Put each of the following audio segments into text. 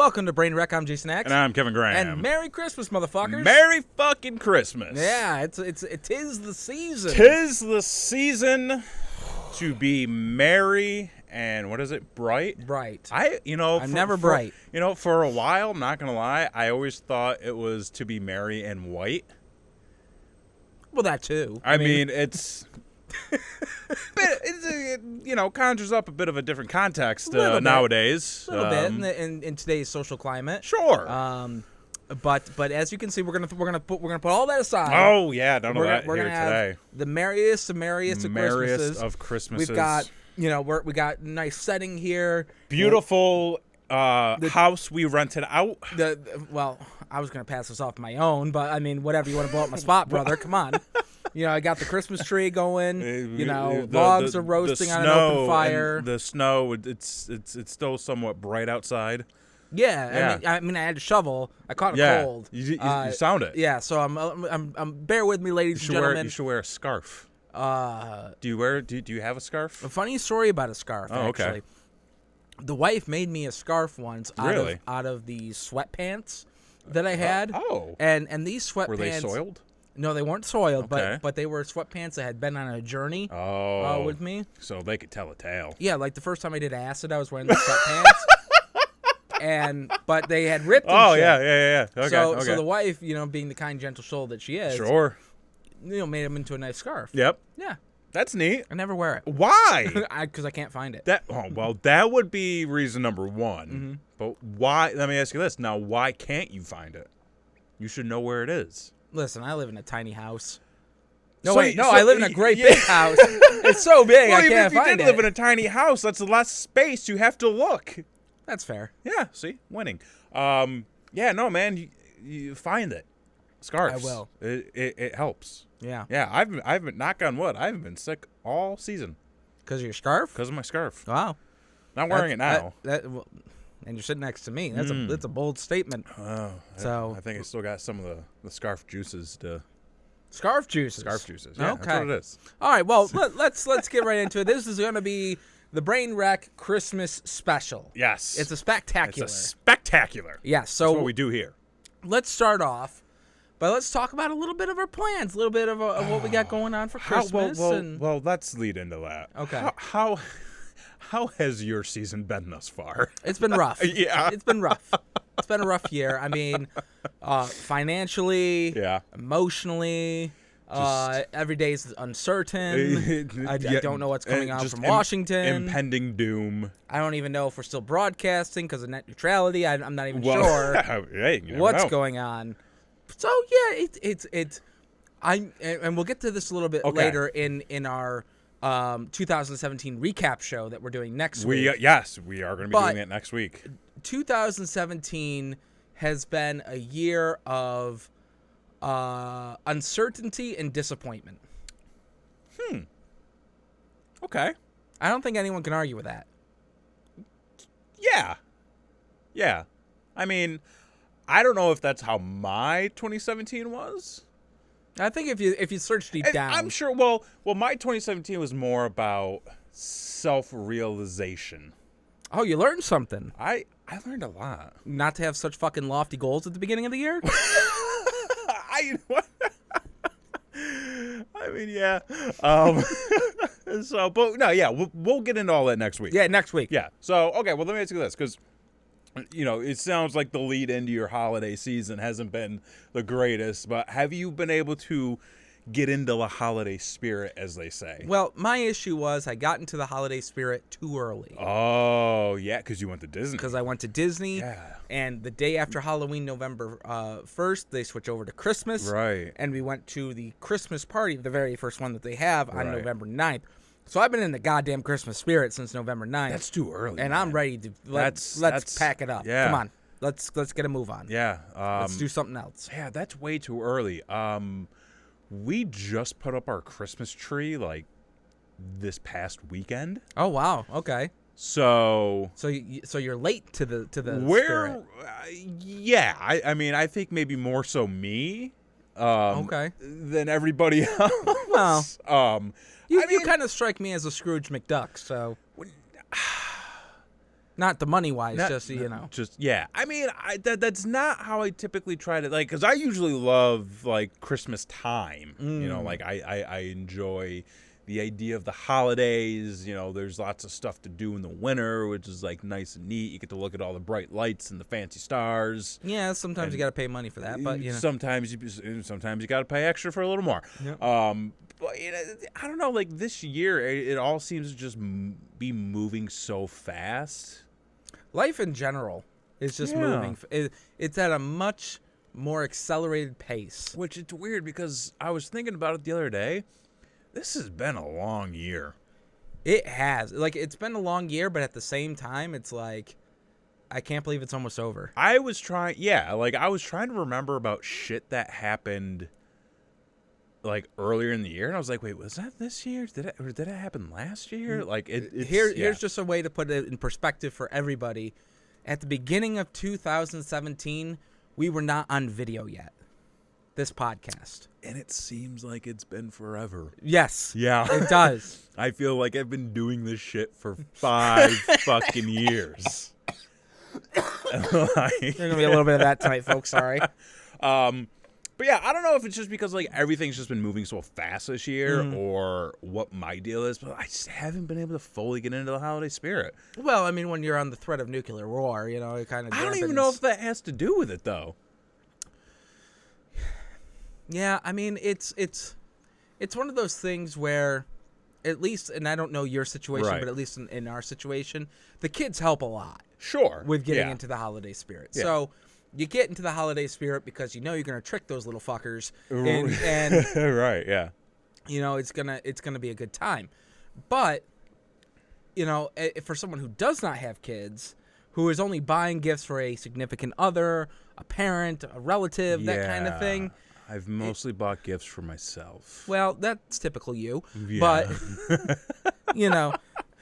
Welcome to Brain Wreck. I'm Jason X. And I'm Kevin Graham. And Merry Christmas, motherfuckers. Merry fucking Christmas. Yeah, it is the season. 'Tis the season to be merry and what is it? Bright? Bright. I'm never bright. For a while, not gonna lie, I always thought it was to be merry and white. Well, that too. I mean it's it conjures up a bit of a different context nowadays. A little bit in today's social climate. Sure. But as you can see, we're gonna put all that aside. Oh yeah, none of that we're here gonna have today. The merriest of Christmases. Of Christmases. We've got we got nice setting here. Beautiful house we rented out. Well, I was gonna pass this off my own, but I mean, whatever, you want to blow up my spot, brother? Come on. I got the Christmas tree going. Logs are roasting on an open fire. The snow, it's still somewhat bright outside. Yeah. I mean, I had to shovel. I caught a cold. You sound it. Yeah. So I'm. Bear with me, ladies and gentlemen. You should wear a scarf. Do you have a scarf? A funny story about a scarf. Oh, actually. okay. The wife made me a scarf once out of the sweatpants that I had. Oh. And these sweatpants, were they soiled? No, they weren't soiled, Okay. but they were sweatpants that had been on a journey with me. So they could tell a tale. Yeah, like the first time I did acid, I was wearing the sweatpants. But they had ripped and shit. Yeah. Okay, so the wife, being the kind, gentle soul that she is, sure, made them into a nice scarf. Yep. Yeah. That's neat. I never wear it. Why? Because I can't find it. That would be reason number one. Mm-hmm. But why? Let me ask you this. Now, why can't you find it? You should know where it is. Listen, I live in a tiny house. I live in a great big house. It's so big, I can't find it. If you did live in a tiny house, that's less space. You have to look. That's fair. Yeah, see? Winning. No, man, you find it. Scarves. I will. It helps. Yeah. Yeah, I've been, knock on wood, I haven't been sick all season. Because of your scarf? Because of my scarf. Wow. Not wearing it now. And you're sitting next to me. That's a bold statement. Oh, so I think I still got some of the scarf juices to... Scarf juices. Yeah, okay. That's what it is. All right, well, let's get right into it. This is going to be the Brain Wreck Christmas special. Yes. It's a spectacular. Yes. So that's what we do here. Let's start off, but let's talk about a little bit of our plans, a little bit of what we got going on for Christmas. Well, let's lead into that. Okay. How has your season been thus far? It's been rough. Yeah. It's been rough. It's been a rough year. I mean, financially, emotionally, every day is uncertain. I don't know what's coming out from Washington. Impending doom. I don't even know if we're still broadcasting because of net neutrality. I'm not even sure what's going on. So yeah, and we'll get to this a little bit later in our 2017 recap show that we're doing next week. Yes, we are going to be doing it next week. 2017 has been a year of uncertainty and disappointment. Okay. I don't think anyone can argue with that. Yeah. I mean, I don't know if that's how my 2017 was. I think if you search deep down, I'm sure. Well, my 2017 was more about self-realization. Oh, you learned something. I learned a lot. Not to have such fucking lofty goals at the beginning of the year. I mean, yeah. We'll get into all that next week. Yeah, next week. Yeah. So, okay, well, let me ask you this, because it sounds like the lead into your holiday season hasn't been the greatest, but have you been able to get into the holiday spirit, as they say? Well, my issue was I got into the holiday spirit too early. Oh, yeah, because you went to Disney. Because I went to Disney, and the day after Halloween, November 1st, they switch over to Christmas. Right. And we went to the Christmas party, the very first one that they have, on November 9th. So I've been in the goddamn Christmas spirit since November 9th. That's too early, and man. I'm ready to let's pack it up. Yeah. Come on. Let's get a move on. Yeah. Let's do something else. Yeah, that's way too early. We just put up our Christmas tree like this past weekend. Oh wow. Okay. So you're late to the where? Spirit. Yeah. I mean, I think maybe more so me. Than everybody else. Well, you kind of strike me as a Scrooge McDuck. So Not the money wise, Just yeah. I mean, that's not how I typically try to like, because I usually love like Christmas time. You know, like I enjoy the idea of the holidays. You know, there's lots of stuff to do in the winter, which is like nice and neat. You get to look at all the bright lights and the fancy stars. Yeah, sometimes you got to pay money for that, but sometimes you got to pay extra for a little more. Yep. But I don't know. Like this year, it all seems to just be moving so fast. Life in general is just moving. It's at a much more accelerated pace. Which it's weird because I was thinking about it the other day. This has been a long year. It has. Like, it's been a long year, but at the same time, it's like, I can't believe it's almost over. I was trying to remember about shit that happened, like, earlier in the year. And I was like, wait, was that this year? Did it happen last year? Like, Here's just a way to put it in perspective for everybody. At the beginning of 2017, we were not on video yet. This podcast. And it seems like it's been forever. Yes. Yeah. It does. I feel like I've been doing this shit for 5 fucking years. There's going to be a little bit of that tonight, folks. Sorry. But yeah, I don't know if it's just because like everything's just been moving so fast this year or what my deal is, but I just haven't been able to fully get into the holiday spirit. Well, I mean, when you're on the threat of nuclear war, it kind of I don't even know if that has to do with it, though. Yeah, I mean, it's one of those things where, at least, and I don't know your situation, right. but at least in our situation, the kids help a lot. Sure. With getting into the holiday spirit. Yeah. So you get into the holiday spirit because you know you're going to trick those little fuckers, and right, yeah. It's gonna be a good time. But for someone who does not have kids, who is only buying gifts for a significant other, a parent, a relative, that kind of thing. I've mostly bought gifts for myself. Well, that's typical you. Yeah. But,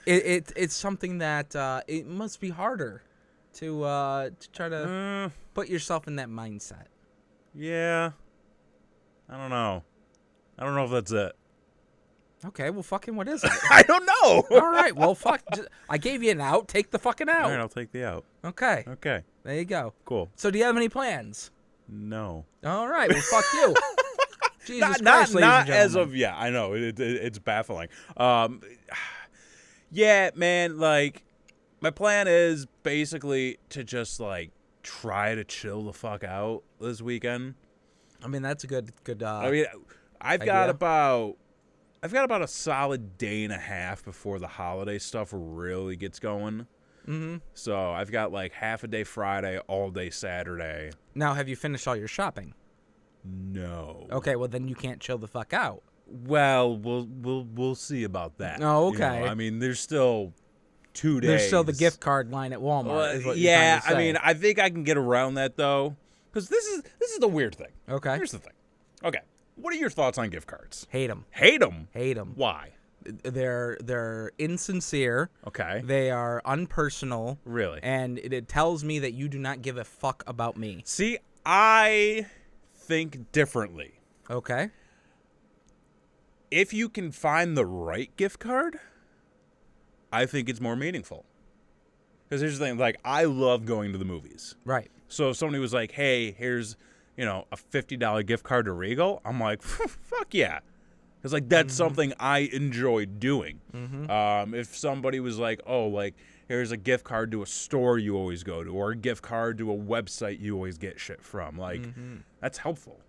it's something that it must be harder to try to put yourself in that mindset. Yeah. I don't know if that's it. Okay, well, fucking what is it? I don't know. All right, well, fuck. I gave you an out. Take the fucking out. All right, I'll take the out. Okay. Okay. There you go. Cool. So do you have any plans? No. All right. Well, fuck you. Jesus Christ, not as of yet. I know it's baffling. Yeah, man. Like, my plan is basically to just like try to chill the fuck out this weekend. I mean, that's a good. I mean, I've got about a solid day and a half before the holiday stuff really gets going. Mm-hmm. So I've got like half a day Friday, all day Saturday. Now, have you finished all your shopping? No. Okay, well then you can't chill the fuck out. Well, we'll see about that. Oh, okay. I mean, there's still 2 days. There's still the gift card line at Walmart. Is what you're trying to say. I mean, I think I can get around that though, because this is the weird thing. Okay. Here's the thing. Okay, what are your thoughts on gift cards? Hate them. Hate them. Hate them. Why? They're insincere. Okay. They are unpersonal. Really? And it tells me that you do not give a fuck about me. See, I think differently. Okay. If you can find the right gift card, I think it's more meaningful. Because here's the thing, like, I love going to the movies. Right. So if somebody was like, hey, here's, a $50 gift card to Regal, I'm like, fuck yeah. Because, like, that's something I enjoy doing. Mm-hmm. If somebody was like, oh, like, here's a gift card to a store you always go to, or a gift card to a website you always get shit from, like, that's helpful.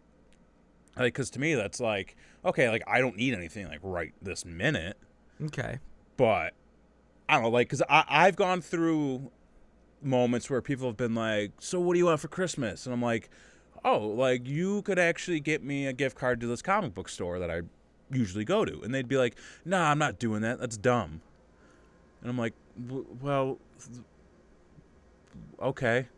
Like, because to me, that's like, okay, like, I don't need anything, like, right this minute. Okay. But, I don't know, like, because I've gone through moments where people have been like, so what do you want for Christmas? And I'm like, oh, like, you could actually get me a gift card to this comic book store that I usually go to. And they'd be like, nah, I'm not doing that. That's dumb. And I'm like, well, okay.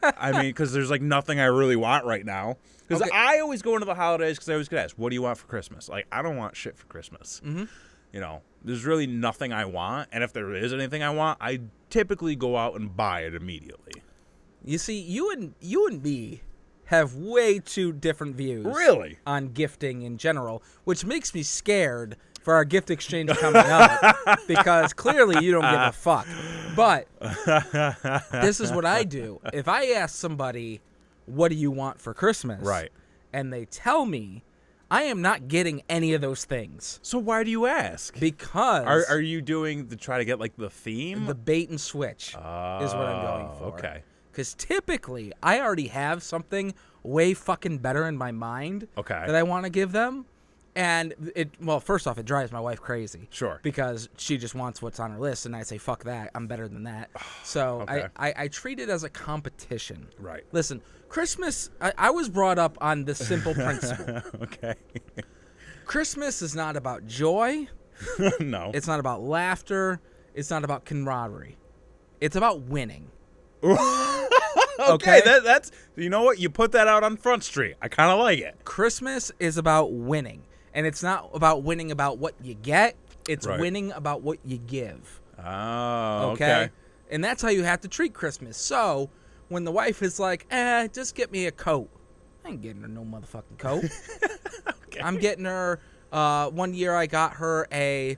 I mean, because there's, like, nothing I really want right now. Because I always go into the holidays because I always get asked, what do you want for Christmas? Like, I don't want shit for Christmas. Mm-hmm. There's really nothing I want. And if there is anything I want, I typically go out and buy it immediately. You see, you and me have way too different views. Really? On gifting in general, which makes me scared for our gift exchange coming up because clearly you don't give a fuck. But this is what I do. If I ask somebody, what do you want for Christmas? Right. And they tell me, I am not getting any of those things. So why do you ask? Because are you doing to try to get like the theme? The bait and switch is what I'm going for. Okay. Because typically I already have something way fucking better in my mind that I want to give them. And first off, it drives my wife crazy. Sure. Because she just wants what's on her list, and I say, fuck that, I'm better than that. So I treat it as a competition. Right. Listen, Christmas, I was brought up on this simple principle. Okay. Christmas is not about joy. No. It's not about laughter. It's not about camaraderie. It's about winning. Okay, that's you know what? You put that out on Front Street. I kind of like it. Christmas is about winning. And it's not about winning about what you get. It's winning about what you give. Oh, okay. And that's how you have to treat Christmas. So when the wife is like, just get me a coat. I ain't getting her no motherfucking coat. Okay. I'm getting her, one year I got her a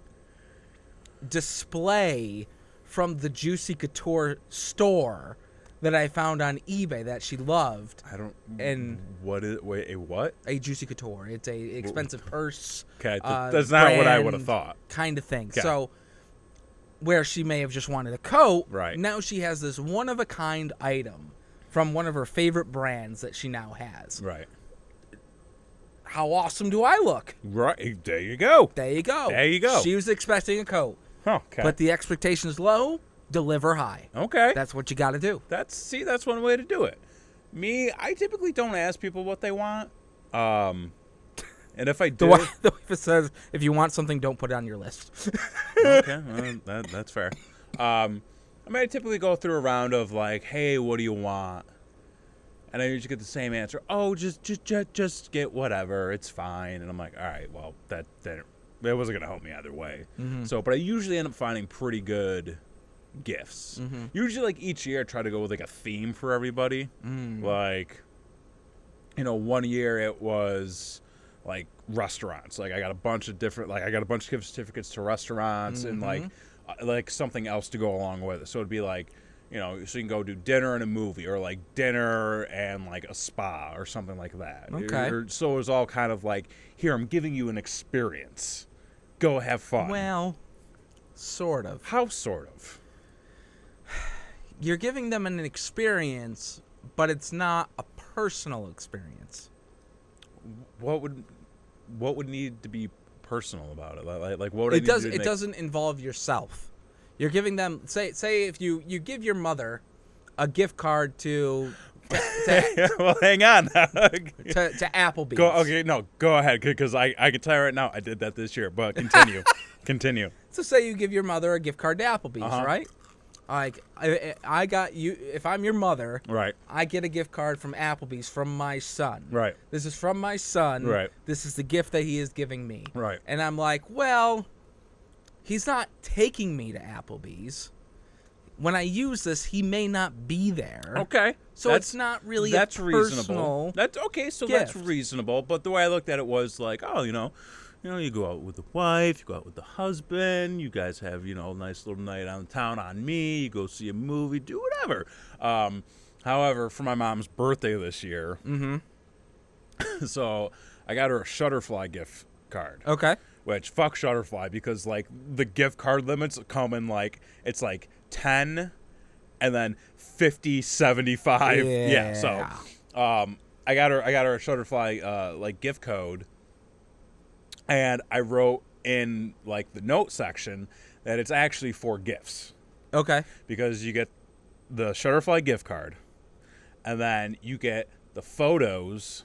display from the Juicy Couture store that I found on eBay that she loved. I don't. And a what? A Juicy Couture. It's a expensive purse. Okay, that's not what I would have thought. Kind of thing. Okay. So where she may have just wanted a coat, right? Now she has this one of a kind item from one of her favorite brands that she now has. Right. How awesome do I look? Right. There you go. There you go. There you go. She was expecting a coat. Okay. But the expectation is low. Deliver high. Okay. That's what you got to do. That's one way to do it. Me, I typically don't ask people what they want. And if I do, the wife says, if you want something, don't put it on your list. Okay, well, that's fair. I typically go through a round of like, hey, what do you want? And I usually get the same answer. Oh, just get whatever. It's fine. And I'm like, all right, well, that wasn't gonna help me either way. Mm-hmm. So, but I usually end up finding pretty good gifts. Mm-hmm. Usually, like each year, I try to go with like a theme for everybody. Like, one year it was like restaurants. Like I got a bunch of different, like I got a bunch of gift certificates to restaurants and like something else to go along with it. So it'd be like, so you can go do dinner and a movie, or like dinner and like a spa or something like that. Okay. So it was all kind of like, here, I'm giving you an experience. Go have fun. Well, sort of. How sort of? You're giving them an experience, but it's not a personal experience. What would need to be personal about it? Like what would it does? It doesn't involve yourself. You're giving them say if you give your mother a gift card to well, hang on. to Applebee's. Go ahead, because I can tell you right now I did that this year. But continue. So say you give your mother a gift card to Applebee's, right? Like I got you. If I'm your mother, right, I get a gift card from Applebee's from my son. Right. This is from my son. Right. This is the gift that he is giving me. Right. And I'm like, well, he's not taking me to Applebee's. When I use this, he may not be there. Okay. So it's not really that's a personal reasonable. That's okay. So gift. That's reasonable. But the way I looked at it was like, oh, you go out with the wife, you go out with the husband, you guys have, a nice little night on town on me, you go see a movie, do whatever. However, for my mom's birthday this year, so I got her a Shutterfly gift card. Okay. Which, fuck Shutterfly, because, like, the gift card limits come in, like, it's, like, 10 and then 50, 75. Yeah. So, I got her a Shutterfly, like, gift code. And I wrote in, like, the note section that it's actually for gifts. Okay. Because you get the Shutterfly gift card, and then you get the photos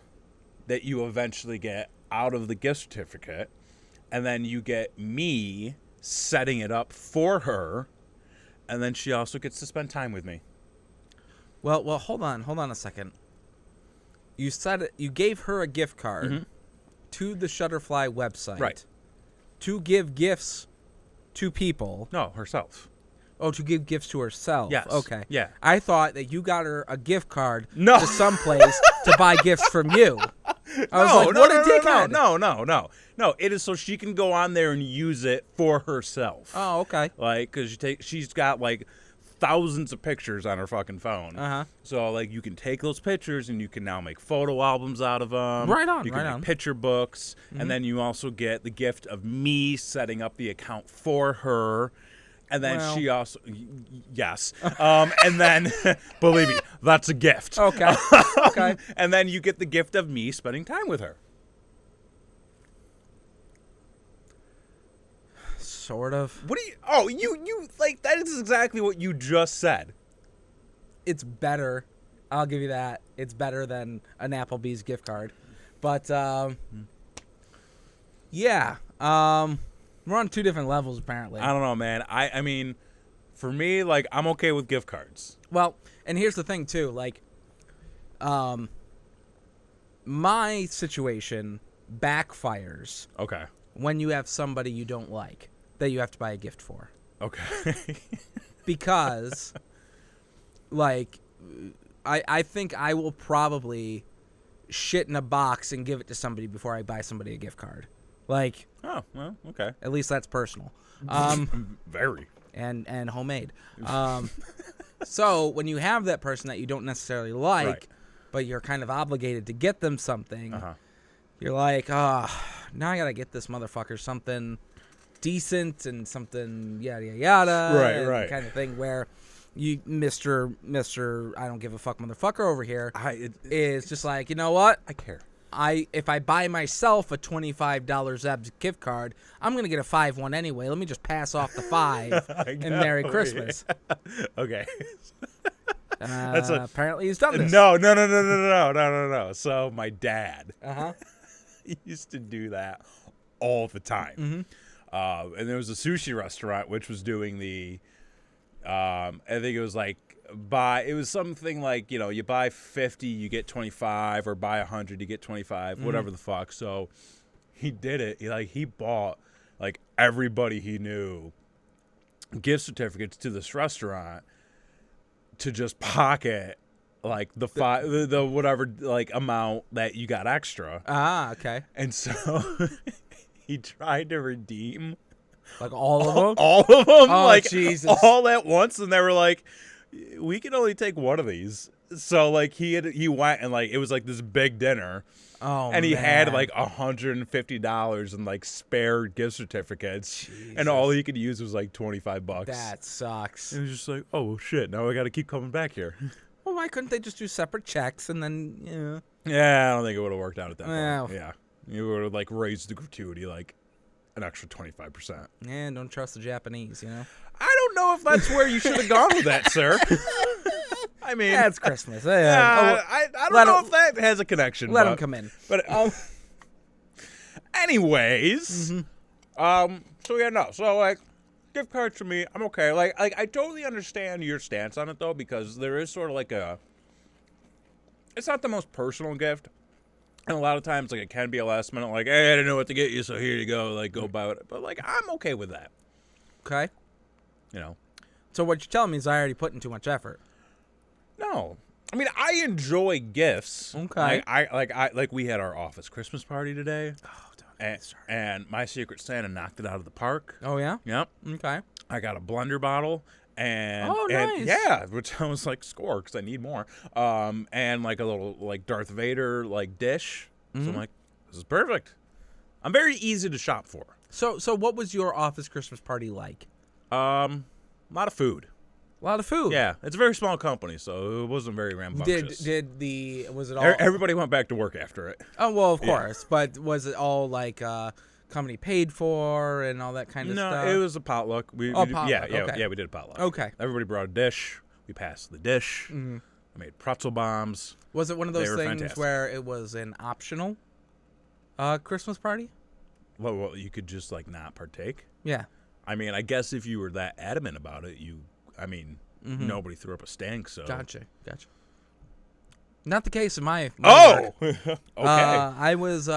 that you eventually get out of the gift certificate, and then you get me setting it up for her, and then she also gets to spend time with me. Well, hold on a second. You said it, you gave her a gift card to the Shutterfly website, right, to give gifts to people. No, herself. Oh, to give gifts to herself. Yes. Okay. Yeah. I thought that you got her a gift card No. to someplace to buy gifts from you. I was like, what a dickhead. No. It is so she can go on there and use it for herself. Oh, okay. Like, because she's got, like, thousands of pictures on her fucking phone. Uh-huh. So, like, you can take those pictures and you can now make photo albums out of them. Right on, You can make picture books. And then you also get the gift of me setting up the account for her. And then she also, yes. And then, believe me, that's a gift. Okay. Okay. And then you get the gift of me spending time with her. Sort of. What do you, oh, you, like, that is exactly what you just said. It's better. I'll give you that. It's better than an Applebee's gift card. But, yeah. We're on two different levels, apparently. I don't know, man. I mean, for me, like, I'm okay with gift cards. Well, and here's the thing, too. Like, my situation backfires Okay. when you have somebody you don't like that you have to buy a gift for. Okay. Because, like, I think I will probably shit in a box and give it to somebody before I buy somebody a gift card. Like, Oh, well, okay. at least that's personal. Very. And homemade. So when you have that person that you don't necessarily like, Right. but you're kind of obligated to get them something, Uh-huh. you're like, now I gotta get this motherfucker something decent and something yada yada yada, Right, and right. kind of thing where you, Mister I don't give a fuck motherfucker over here, is just like, you know what? I care. If I buy myself a $25 Zeb's gift card, I'm gonna get a 5-1 anyway. Let me just pass off the 5 and Merry Christmas. Okay. Apparently he's done this. No. So my dad he used to do that all the time. Mm-hmm. And there was a sushi restaurant which was doing the I think it was like it was something like, you know, you buy 50 you get 25, or buy 100 you get 25, whatever the fuck. So he did it. He bought, like, everybody he knew gift certificates to this restaurant to just pocket, like, the whatever, like, amount that you got extra. Okay. And so he tried to redeem Like all of them? all of them, Oh, like, Jesus. all at once, and they were like, we can only take one of these. So, like, he went and, like, it was like this big dinner. Oh, and he man. had like $150 in, like, spare gift certificates. Jesus. And all he could use was like $25. That sucks. It was just like, oh shit, now I gotta keep coming back here. Well, why couldn't they just do separate checks and then, Yeah, I don't think it would have worked out at that Well. point. Yeah. You would have, like, raised the gratuity like an extra 25%. Yeah, don't trust the Japanese, you know? I don't know if that's where you should have gone with that, sir. I mean, Yeah, it's Christmas. I don't know if that has a connection. Let them come in. But anyways, so yeah, no. So, like, gift cards for me, I'm okay. Like I totally understand your stance on it, though, because there is sort of like it's not the most personal gift. And a lot of times, like, it can be a last minute, like, hey, I didn't know what to get you, so here you go, like, go buy it. But, like, I'm okay with that. Okay. You know? So what you're telling me is I already put in too much effort. No. I mean, I enjoy gifts. Okay. Like we had our office Christmas party today. Oh, don't and my Secret Santa knocked it out of the park. Oh, yeah? Yep. Okay. I got a blender bottle. And, oh, nice. Yeah, which I was like, score, because I need more. And, like, a little, like, Darth Vader, like, dish. So I'm like, this is perfect. I'm very easy to shop for. So what was your office Christmas party like? A lot of food. A lot of food. Yeah, it's a very small company, so it wasn't very rambunctious. Was it all? Everybody went back to work after it. Oh, well, of course. But was it all like company paid for and all that kind of stuff? No, it was a potluck. Potluck. Yeah, Okay. we did a potluck. Okay. Everybody brought a dish. We passed the dish. Mm-hmm. I made pretzel bombs. Was it one of those They were things fantastic. where it was an optional Christmas party? Well, you could just, like, not partake. Yeah. I mean, I guess if you were that adamant about it, nobody threw up a stank, so. Gotcha. Not the case in my Oh! work. Okay. I was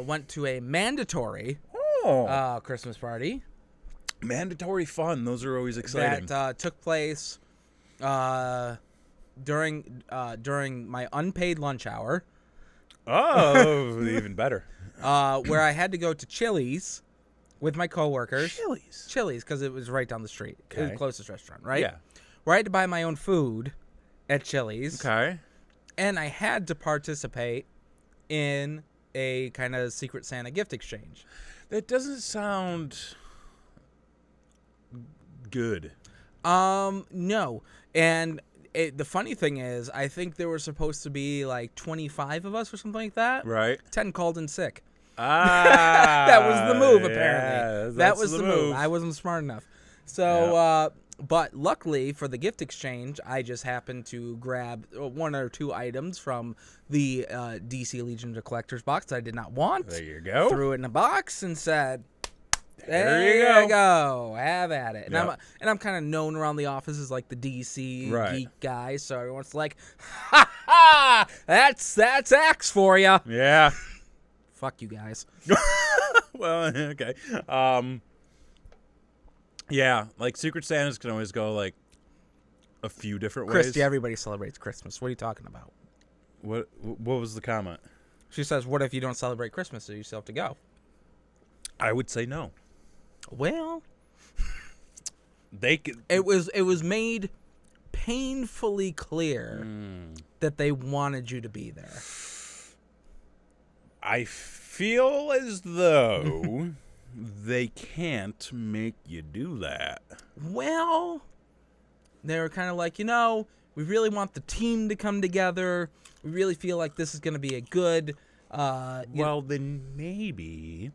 went to a mandatory Christmas party. Mandatory fun. Those are always exciting. That took place during my unpaid lunch hour. Oh, even better. Where I had to go to Chili's with my coworkers. Chili's, because it was right down the street. Okay. It was the closest restaurant, right? Yeah. Where I had to buy my own food at Chili's. Okay. And I had to participate in a kind of Secret Santa gift exchange. That doesn't sound good. No. And the funny thing is, I think there were supposed to be like 25 of us or something like that. Right. 10 called in sick. That was the move, apparently. Yeah, that was the move. I wasn't smart enough. So, but luckily for the gift exchange, I just happened to grab 1 or 2 items from the DC Legion of Collectors box that I did not want. There you go. Threw it in a box and said, There you go. Have at it. Yep. And I'm kind of known around the office as like the DC geek guy, so everyone's like, ha ha, that's Axe for you. Yeah. Fuck you guys. Well, okay. Yeah, like Secret Santas can always go like a few different ways. Christy, everybody celebrates Christmas. What are you talking about? What was the comment? She says, what if you don't celebrate Christmas, so you still have to go? I would say no. Well, they could. It was made painfully clear that they wanted you to be there. I feel as though they can't make you do that. Well, they were kind of like, we really want the team to come together. We really feel like this is going to be a good... then maybe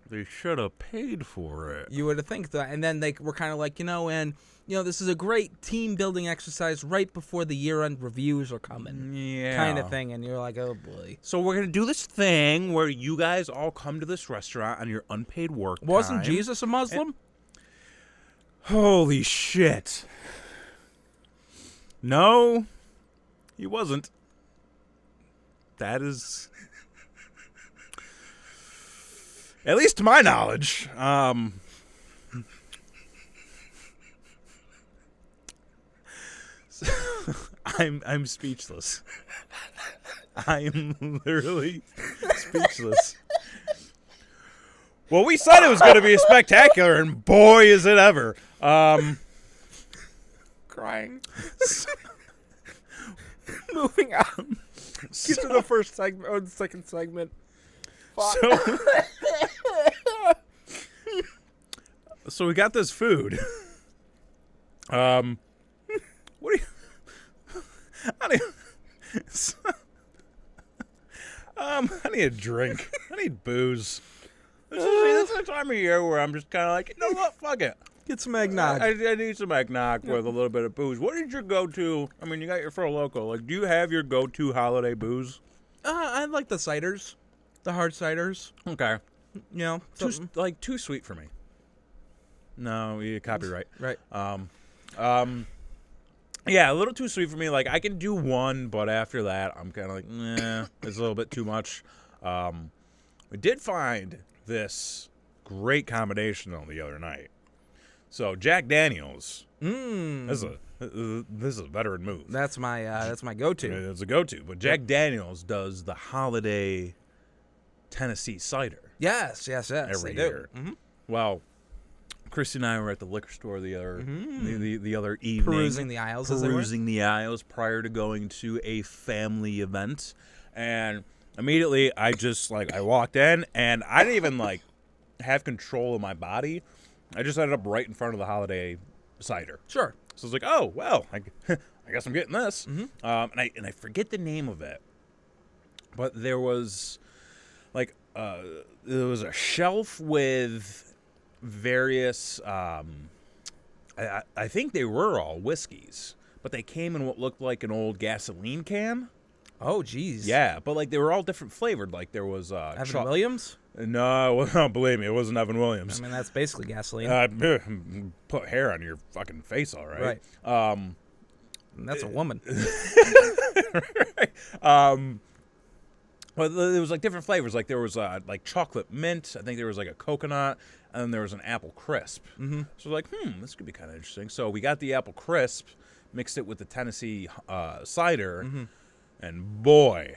they should have paid for it. You would have think that. And then they were kind of like, this is a great team-building exercise right before the year-end reviews are coming. Yeah. Kind of thing. And you're like, oh, boy. So we're going to do this thing where you guys all come to this restaurant on your unpaid work time. Wasn't Jesus a Muslim? Holy shit. No, he wasn't. That is... At least to my knowledge. I'm speechless. I'm literally speechless. Well, we said it was going to be spectacular, and boy, is it ever. Crying. Moving on. Get to the first segment or the second segment. So we got this food. What do you? I need a drink. I need booze. This is the time of year where I'm just kind of like, you know what? Fuck it. Get some eggnog. I need some eggnog with a little bit of booze. What is your go-to? I mean, you got your Fro Loco. Like, do you have your go-to holiday booze? I like the ciders, the hard ciders. Okay. Too sweet for me. No, copyright. Right. Yeah, a little too sweet for me. Like, I can do one, but after that, I'm kind of like, it's a little bit too much. We did find this great combination on the other night. So Jack Daniels. This is a veteran move. That's my go-to. It's a go-to. But Jack Daniels does the holiday Tennessee cider. Yes. Every year. Mm-hmm. Well, Christy and I were at the liquor store the other evening, perusing the aisles prior to going to a family event, and immediately I walked in and I didn't even have control of my body. I just ended up right in front of the holiday cider. Sure. So I was like, oh well, I guess I'm getting this. Mm-hmm. And I forget the name of it, but there was there was a shelf with various I think they were all whiskeys, but they came in what looked like an old gasoline can. Oh geez. Yeah, but they were all different flavored. Like there was Evan Williams? No, believe me, it wasn't Evan Williams. I mean, that's basically gasoline. Put hair on your fucking face, all right. Right. That's a woman. Right. Well, there was like different flavors. Like there was like chocolate mint. I think there was like a coconut, and then there was an apple crisp. Mm-hmm. So like, this could be kind of interesting. So we got the apple crisp, mixed it with the Tennessee cider, and boy,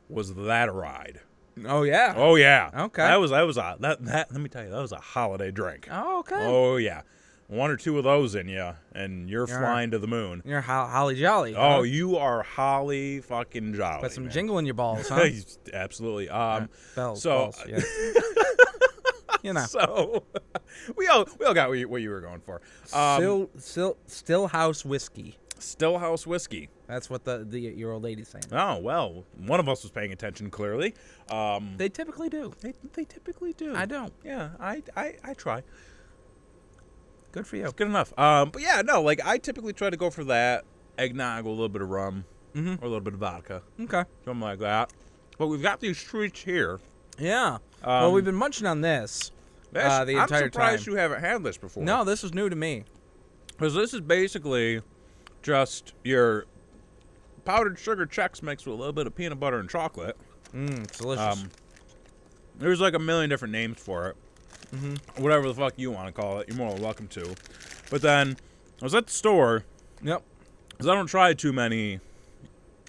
was that a ride! Oh yeah. Oh yeah. Okay. That was a that. Let me tell you, that was a holiday drink. Oh okay. Oh yeah. One or two of those in you, and you're flying to the moon. You're holly jolly. Oh, huh? you are holly fucking jolly. Got some man. jingle in your balls, huh? Absolutely. Bells, so, balls, yeah. You know. So we all got what you were going for. Stillhouse whiskey. Stillhouse whiskey. That's what your old lady's saying. Oh well, one of us was paying attention clearly. They typically do. They typically do. I don't. Yeah, I try. Good for you. Good enough. But yeah, no, like I typically try to go for that eggnog with a little bit of rum or a little bit of vodka, Okay. something like that. But we've got these treats here. Yeah. Well, we've been munching on this the entire time. I'm surprised you haven't had this before. No, this is new to me. Because this is basically just your powdered sugar Chex Mix with a little bit of peanut butter and chocolate. It's delicious. There's like a million different names for it. Whatever the fuck you want to call it, you're more than welcome to. But then I was at the store. Yep. Because I don't try too many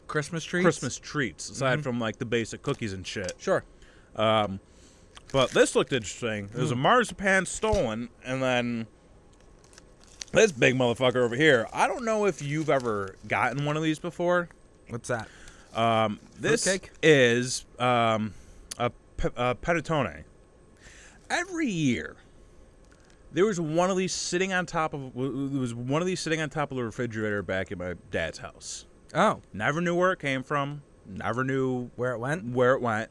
Christmas treats. Christmas treats aside from like the basic cookies and shit. Sure. But this looked interesting. There's a marzipan stolen, and then this big motherfucker over here. I don't know if you've ever gotten one of these before. What's that? This Fruitcake? is a panettone. Every year, there was one of these sitting on top of the refrigerator back at my dad's house. Oh. Never knew where it came from. Never knew Where it went?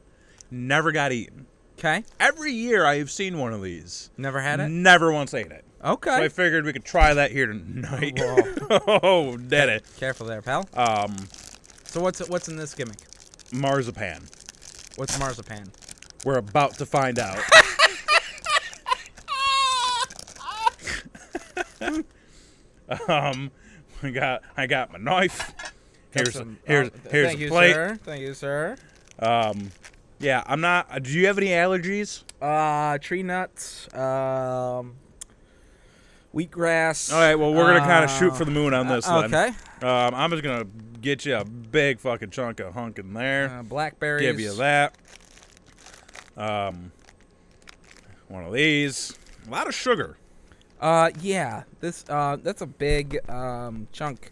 Never got eaten. Okay. Every year I have seen one of these. Never had it? Never once ate it. Okay. So I figured we could try that here tonight. Whoa. Oh, did it. Careful there, pal. So what's in this gimmick? Marzipan. What's marzipan? We're about to find out. I got my knife. Here's a plate. Sir. Thank you, sir. Yeah, I'm not. Do you have any allergies? Tree nuts. Wheatgrass. All right. Well, we're gonna kind of shoot for the moon on this. Then. Okay. I'm just gonna get you a big fucking chunk of hunk in there. Blackberries. Give you that. One of these. A lot of sugar. Yeah. This that's a big chunk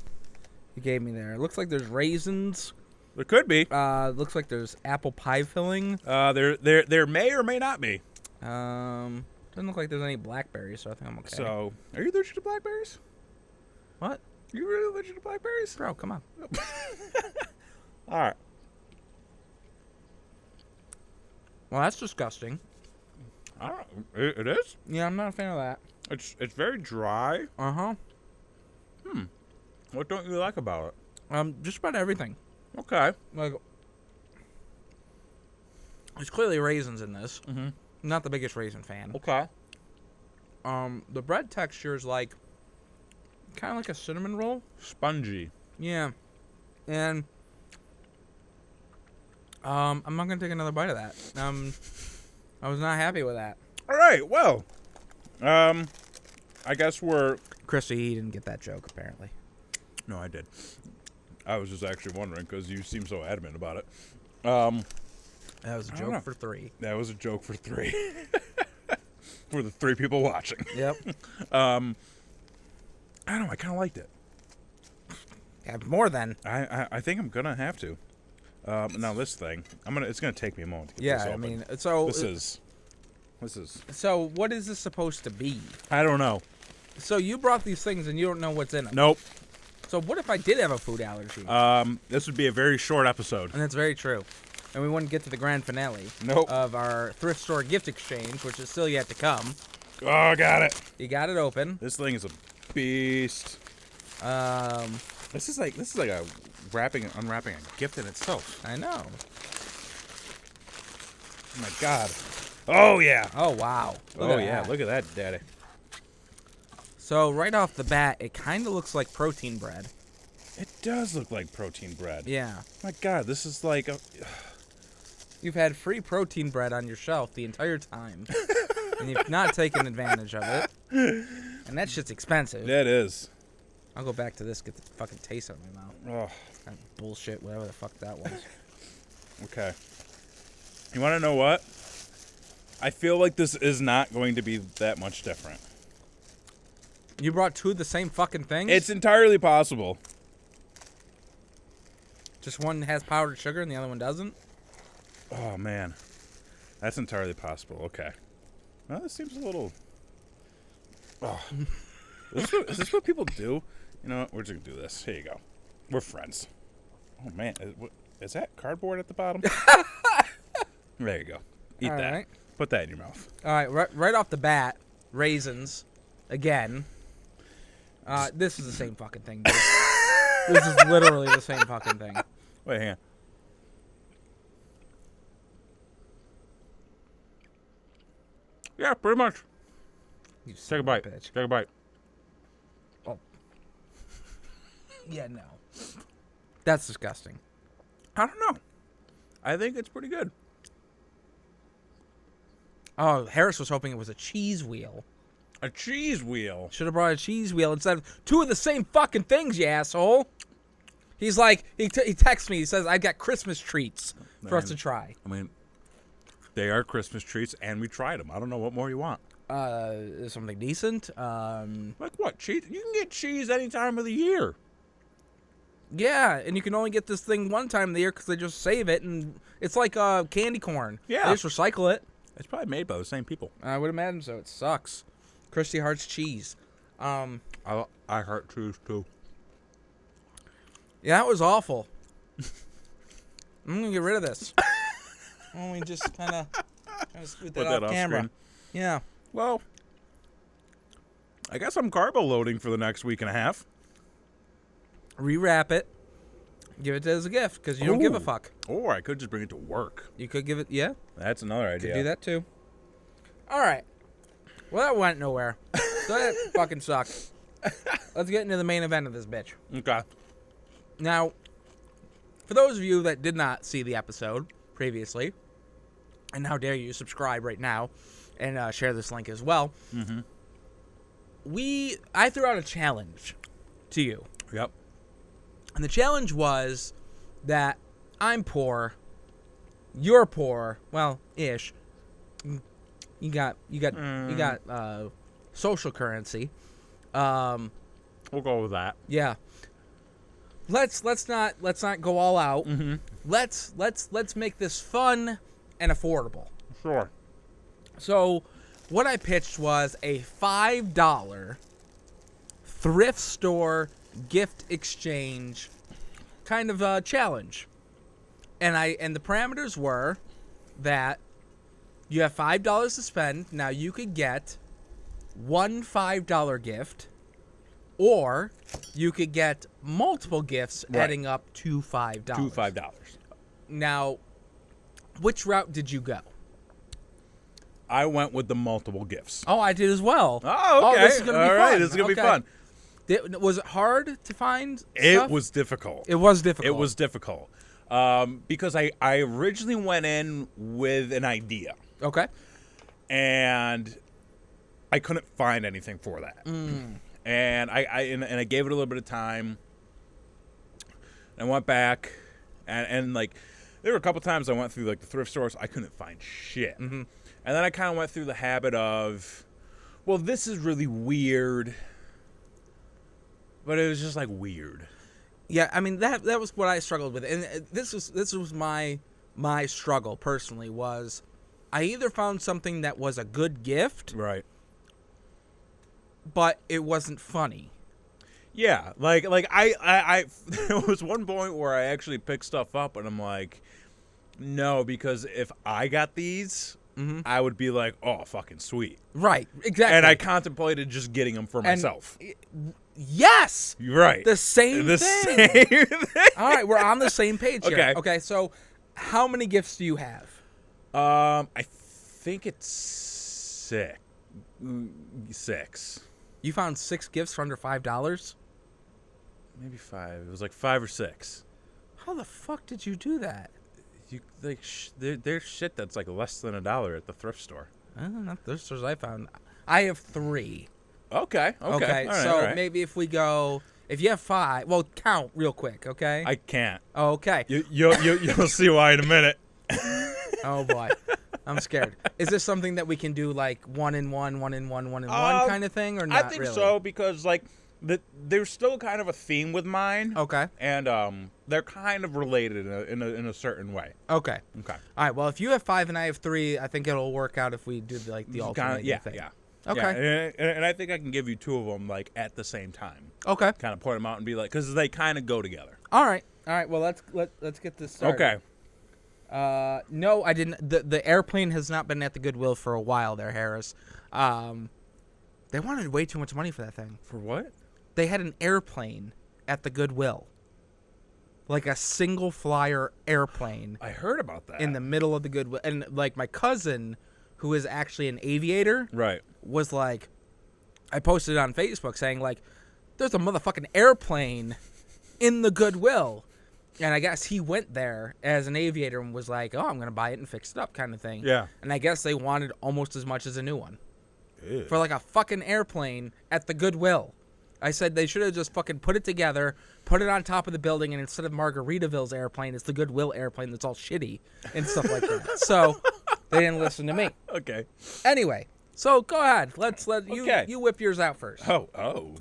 you gave me there. It looks like there's raisins. There could be. Looks like there's apple pie filling. There may or may not be. Doesn't look like there's any blackberries, so I think I'm okay. So, are you allergic to blackberries? What? You really allergic to blackberries? Bro, come on. All right. Well, that's disgusting. I don't. It is. Yeah, I'm not a fan of that. It's very dry. Uh-huh. What don't you like about it? Just about everything. Okay. Like, there's clearly raisins in this. Mm-hmm. Not the biggest raisin fan. Okay. The bread texture is like, kind of like a cinnamon roll. Spongy. Yeah. And, I'm not gonna take another bite of that. I was not happy with that. All right. Well, I guess we're. Chrissy, he didn't get that joke, apparently. No, I did. I was just actually wondering because you seem so adamant about it. That was a joke for 3. That was a joke for 3. For the 3 people watching. Yep. I don't know. I kind of liked it. Yeah, more than. I think I'm gonna have to. Now this thing, it's gonna take me a moment to get this Yeah, open. I mean, so This is. So what is this supposed to be? I don't know. So you brought these things and you don't know what's in them. Nope. So what if I did have a food allergy? This would be a very short episode. And that's very true. And we wouldn't get to the grand finale of our thrift store gift exchange, which is still yet to come. Oh, I got it. You got it open. This thing is a beast. This is like a wrapping and unwrapping a gift in itself. I know. Oh my God. Oh yeah. Oh wow. Look at that, daddy. So right off the bat, it kind of looks like protein bread. It does look like protein bread. Yeah. My God, this is like a. You've had free protein bread on your shelf the entire time, and you've not taken advantage of it. And that shit's expensive. That is. I'll go back to this, get the fucking taste out of my mouth. Oh. That bullshit, whatever the fuck that was. Okay. You want to know what? I feel like this is not going to be that much different. You brought two of the same fucking things? It's entirely possible. Just one has powdered sugar and the other one doesn't? Oh, man. That's entirely possible. Okay. Well, this seems a little... Oh. Is this what people do? You know what? We're just going to do this. Here you go. We're friends. Oh, man. Is that cardboard at the bottom? There you go. Eat that. Right. Put that in your mouth. All right. Right off the bat, raisins. Again. This is the same fucking thing, dude. This is literally the same fucking thing. Wait, hang on. Yeah, pretty much. Take a bite. Bitch. Take a bite. Oh. Yeah, no. That's disgusting. I don't know. I think it's pretty good. Oh, Harris was hoping it was a cheese wheel. A cheese wheel? Should have brought a cheese wheel instead of two of the same fucking things, you asshole. He's like, he texts me, he says, I got Christmas treats for us to try. I mean, they are Christmas treats, and we tried them. I don't know what more you want. Something decent. Like what? Cheese? You can get cheese any time of the year. Yeah, and you can only get this thing one time of the year because they just save it, and it's like candy corn. Yeah. They just recycle it. It's probably made by the same people. I would imagine so. It sucks. Christy Hart's cheese. I heart cheese, too. Yeah, that was awful. I'm going to get rid of this. Let me just kind of scoot that off camera. Screen. Yeah. Well, I guess I'm carbo loading for the next week and a half. Rewrap it. Give it as a gift because you don't give a fuck. Or I could just bring it to work. You could give it, yeah. That's another idea. Could do that too. All right. Well, that went nowhere. So that fucking sucked. Let's get into the main event of this bitch. Okay. Now, for those of you that did not see the episode previously, and how dare you subscribe right now and share this link as well, I threw out a challenge to you. Yep. And the challenge was that I'm poor, you're poor, well, ish. You got social currency. We'll go with that. Yeah. Let's not go all out. Mm-hmm. Let's make this fun and affordable. Sure. So, what I pitched was a $5 thrift store gift exchange kind of challenge. And the parameters were that you have $5 to spend. Now you could get one $5 gift, or you could get multiple gifts adding up to $5. To $5. Now, which route did you go? I went with the multiple gifts. Oh, I did as well. Oh, okay. Oh, this is gonna be fun. Right, this is gonna be fun. Was it hard to find stuff? It was difficult. It was difficult. It was difficult. Because I originally went in with an idea. Okay. And I couldn't find anything for that. And I gave it a little bit of time. And I went back and like there were a couple times I went through like the thrift stores, I couldn't find shit. Mm-hmm. And then I kind of went through the habit of, well, this is really weird. But it was just like weird. Yeah, I mean that was what I struggled with, and this was my struggle personally was, I either found something that was a good gift, right, but it wasn't funny. Yeah, like I there was one point where I actually picked stuff up, and I'm like, no, because if I got these, I would be like, oh, fucking sweet. Right, exactly. And I contemplated just getting them for myself. Yes! You're right. The same thing. Same thing. All right, we're on the same page here. Okay. Okay, so how many gifts do you have? I think it's six. You found 6 gifts for under $5? Maybe 5. It was like 5 or 6. How the fuck did you do that? There's shit that's like less than $1 at the thrift store. Not the stores I found. I have 3. Okay. All right. Maybe if you have 5, well, count real quick, okay? I can't. Okay. You'll see why in a minute. Oh boy, I'm scared. Is this something that we can do like 1 in 1, 1 in 1, 1 in 1 kind of thing, or not? I think really? so because like there's still kind of a theme with mine. Okay. And they're kind of related in a certain way. Okay. Okay. All right. Well, if you have 5 and I have 3, I think it'll work out if we do like the alternate thing. Yeah. Okay. Yeah, and I think I can give you 2 of them like at the same time. Okay. Kind of point them out and be like, because they kind of go together. All right. Well, let's get this started. Okay. No, I didn't. The airplane has not been at the Goodwill for a while there, Harris. They wanted way too much money for that thing. For what? They had an airplane at the Goodwill. Like a single flyer airplane. I heard about that. In the middle of the Goodwill. And like my cousin, who is actually an aviator, right, was like, I posted it on Facebook saying like, there's a motherfucking airplane in the Goodwill. And I guess he went there as an aviator and was like, oh, I'm going to buy it and fix it up kind of thing. Yeah. And I guess they wanted almost as much as a new one. Ew. For like a fucking airplane at the Goodwill. I said they should have just fucking put it together, put it on top of the building, and instead of Margaritaville's airplane, it's the Goodwill airplane that's all shitty and stuff like that. So they didn't listen to me. Okay. Anyway, so go ahead. You whip yours out first. Oh.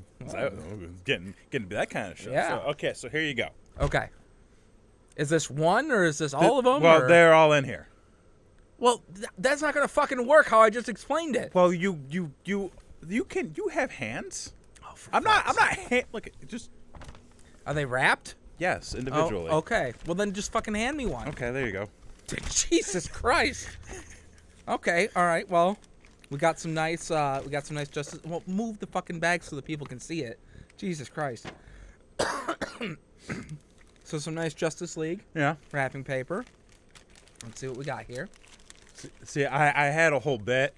Getting to be that kind of show. Yeah. So here you go. Okay. Is this one or is this all of them? Well, they're all in here. Well, that's not gonna fucking work. How I just explained it. Well, you have hands. I'm not. Look, just. Are they wrapped? Yes, individually. Oh, okay. Well, then just fucking hand me one. Okay, there you go. Jesus Christ. Okay. All right. Well, we got some nice. Justice. Well, move the fucking bag so the people can see it. Jesus Christ. So some nice Justice League. Yeah. Wrapping paper. Let's see what we got here. See, I had a whole bit,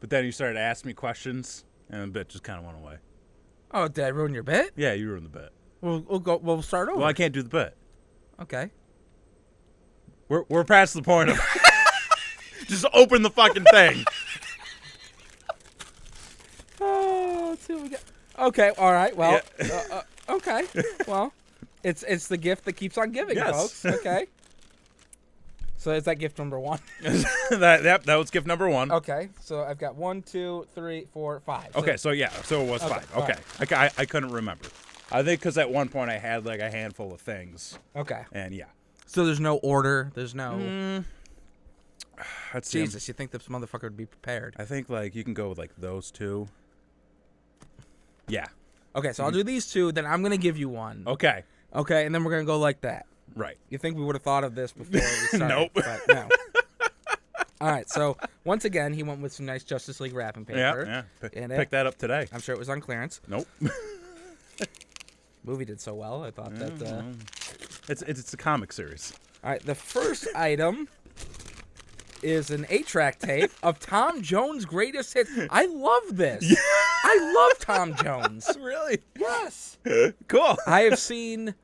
but then you started asking me questions, and the bit just kind of went away. Oh, did I ruin your bit? Yeah, you ruined the bit. We'll start over. Well, I can't do the bit. Okay. We're past the point of just open the fucking thing. Oh, let's see what we got. Okay, all right. Well, yeah. Okay. Well, it's the gift that keeps on giving, folks. Okay. So is that gift number 1? that was gift number 1. Okay, so I've got 1, 2, 3, 4, 5. Okay, so it was 5. Okay, right. I couldn't remember. I think because at one point I had like a handful of things. Okay. And yeah. So there's no order. There's no. Jesus, you think this motherfucker would be prepared? I think like you can go with like those 2. Yeah. Okay, so I'll do these 2. Then I'm gonna give you 1. Okay. Okay, and then we're gonna go like that. Right. You think we would have thought of this before we started? Nope. But no. All right. So once again, he went with some nice Justice League wrapping paper. Yeah. Picked that up today. I'm sure it was on clearance. Nope. Movie did so well. I thought that. It's a comic series. All right. The first item is an 8-track tape of Tom Jones' greatest hits. I love this. Yeah. I love Tom Jones. Really? Yes. Cool. I have seen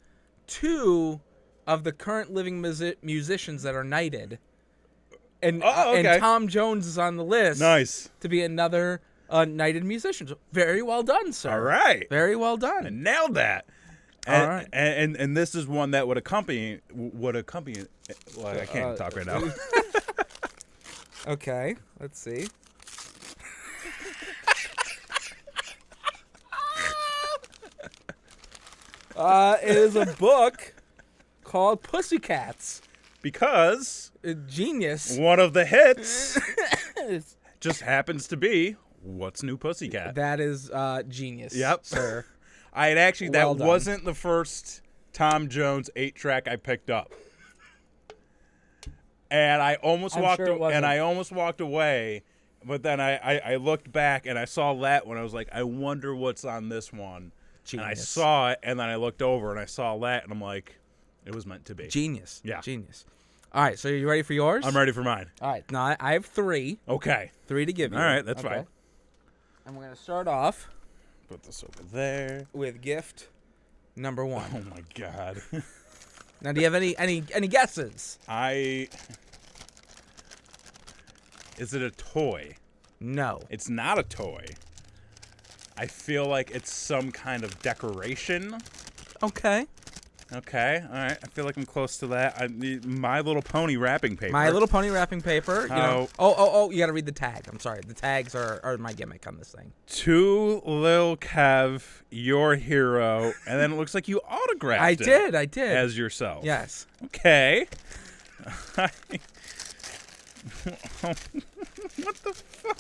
2 of the current living musicians that are knighted. And Tom Jones is on the list. Nice. To be another knighted musician. Very well done, sir. All right. Very well done. I nailed that. All right. And this is one that would accompany. Well, I can't talk right now. Okay. Let's see. It is a book called Pussycats. Because genius. One of the hits just happens to be What's New Pussycat. That is genius. Yep, sir. I had actually well that done. Wasn't the first Tom Jones 8-track I picked up. And I almost walked away, but then I looked back and I saw that one. I was like, I wonder what's on this one. Genius. And I saw it, and then I looked over and I saw that, and I'm like, it was meant to be. Genius. Yeah. Genius. All right, so are you ready for yours? I'm ready for mine. All right, now I have 3. Okay. 3 to give you. All right, that's fine. And we're going to start off. Put this over there. With gift number 1. Oh, my God. Now, do you have any guesses? Is it a toy? No. It's not a toy. I feel like it's some kind of decoration. Okay. Okay, all right. I feel like I'm close to that. I need My Little Pony wrapping paper. My Little Pony wrapping paper. You know. Oh! You got to read the tag. I'm sorry. The tags are my gimmick on this thing. To Lil Kev, your hero, and then it looks like you autographed I it. did. As yourself. Yes. Okay. What the fuck?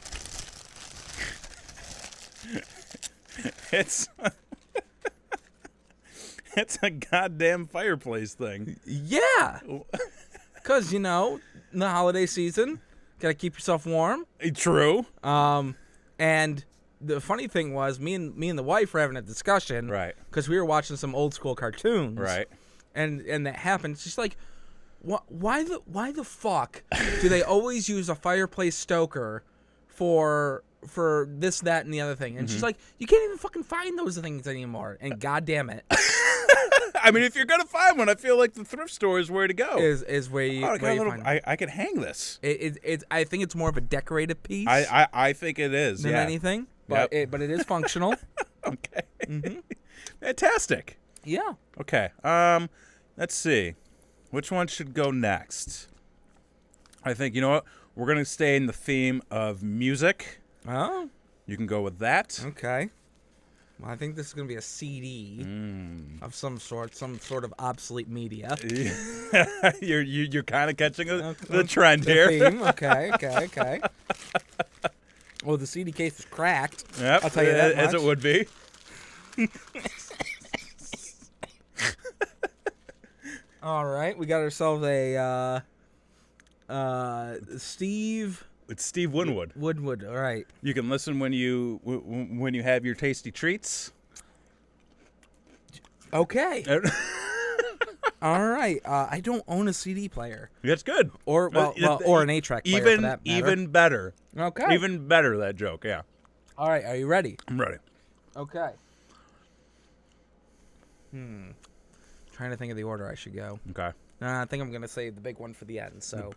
It's a goddamn fireplace thing. Yeah. Because, in the holiday season, got to keep yourself warm. True. And the funny thing was, me and the wife were having a discussion. Right. Because we were watching some old school cartoons. Right. And that happened. She's like, why the fuck do they always use a fireplace stoker for this, that, and the other thing? And she's like, you can't even fucking find those things anymore. And goddamn it. I mean, if you're gonna find one, I feel like the thrift store is where to go. Is where you find it. I could hang this. I think it's more of a decorative piece. I think it is than anything. But it is functional. Okay. Mm-hmm. Fantastic. Yeah. Okay. Let's see. Which one should go next? I think, you know what? We're gonna stay in the theme of music. Oh. You can go with that. Okay. Well, I think this is going to be a CD of some sort of obsolete media. You're kind of catching the trend here. Theme. Okay. Well, the CD case is cracked. Yep, I'll tell you that much. As it would be. All right, we got ourselves a Steve. It's Steve Winwood. Woodwood, all right. You can listen when you have your tasty treats. Okay. All right. I don't own a CD player. That's good. Or an 8-track player for that matter. Even better. Okay. Even better, that joke, yeah. All right, are you ready? I'm ready. Okay. Trying to think of the order I should go. Okay. I think I'm going to save the big one for the end, so.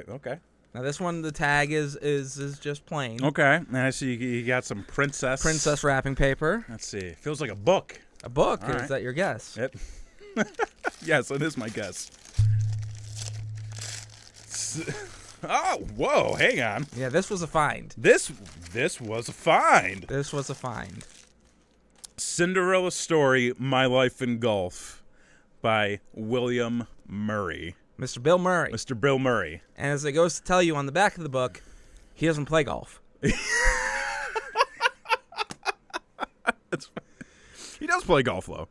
Okay. Now this one, the tag is just plain. Okay. And I see you got some princess wrapping paper. Let's see. It feels like a book. A book? All right. Is that your guess? Yep. Yes, it is my guess. Oh, whoa, hang on. Yeah, this was a find. This was a find. This was a find. Cinderella Story, My Life in Golf by William Murray. Mr. Bill Murray. Mr. Bill Murray. And as it goes to tell you on the back of the book, he doesn't play golf. He does play golf, though.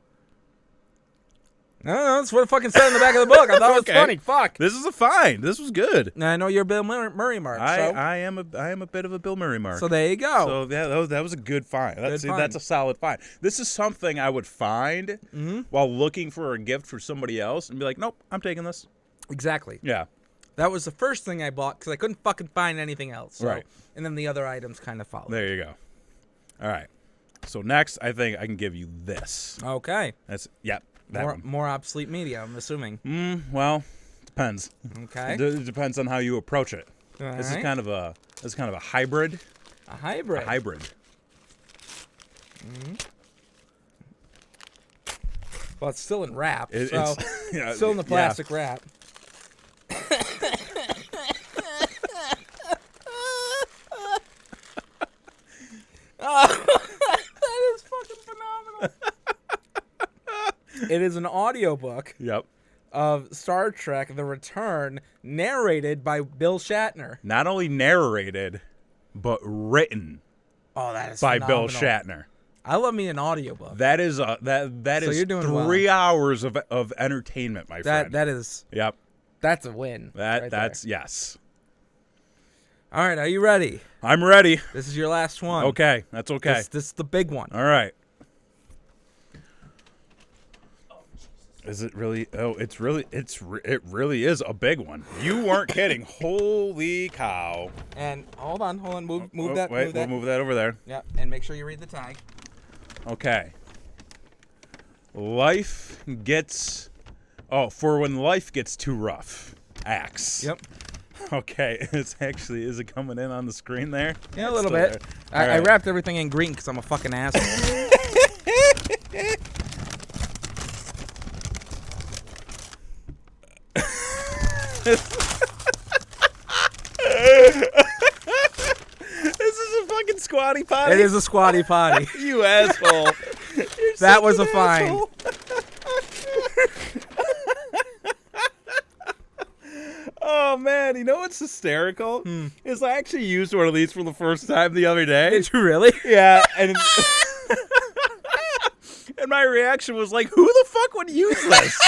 No, that's what it fucking said in the back of the book. I thought it was funny. Fuck. This is a find. This was good. Now, I know you're a Bill Murray mark. I am a bit of a Bill Murray mark. So there you go. So that was a good find. That's a solid find. This is something I would find while looking for a gift for somebody else and be like, nope, I'm taking this. Exactly. Yeah. That was the first thing I bought because I couldn't fucking find anything else. So, right. And then the other items kind of followed. There you go. All right. So next, I think I can give you this. Okay. More obsolete media, I'm assuming. Well, depends. Okay. It depends on how you approach it. This is kind of a hybrid. A hybrid. A hybrid. Well, it's still in wrap. It's still in the plastic wrap. That is fucking phenomenal. It is an audiobook. Yep. Of Star Trek: The Return, narrated by Bill Shatner. Not only narrated, but written. Oh, that is by phenomenal. Bill Shatner. I love me an audiobook. That is is 3 hours of entertainment, my friend. That is. Yep. That's a win. That's yes. All right, are you ready? I'm ready. This is your last one. Okay, that's okay. This is the big one. All right. Is it really? Oh, it really is a big one. You weren't kidding. Holy cow! And hold on. Move that. Wait, we'll move that over there. Yeah, and make sure you read the tag. Okay. Life gets Oh, for when life gets too rough. Axe. Yep. Okay, is it coming in on the screen there? Yeah, a little bit. I wrapped everything in green because I'm a fucking asshole. This is a fucking squatty potty. It is a squatty potty. You asshole. That was a fine. Oh man, you know what's hysterical? Is I actually used one of these for the first time the other day. Did you really? Yeah, and and my reaction was like, who the fuck would use this?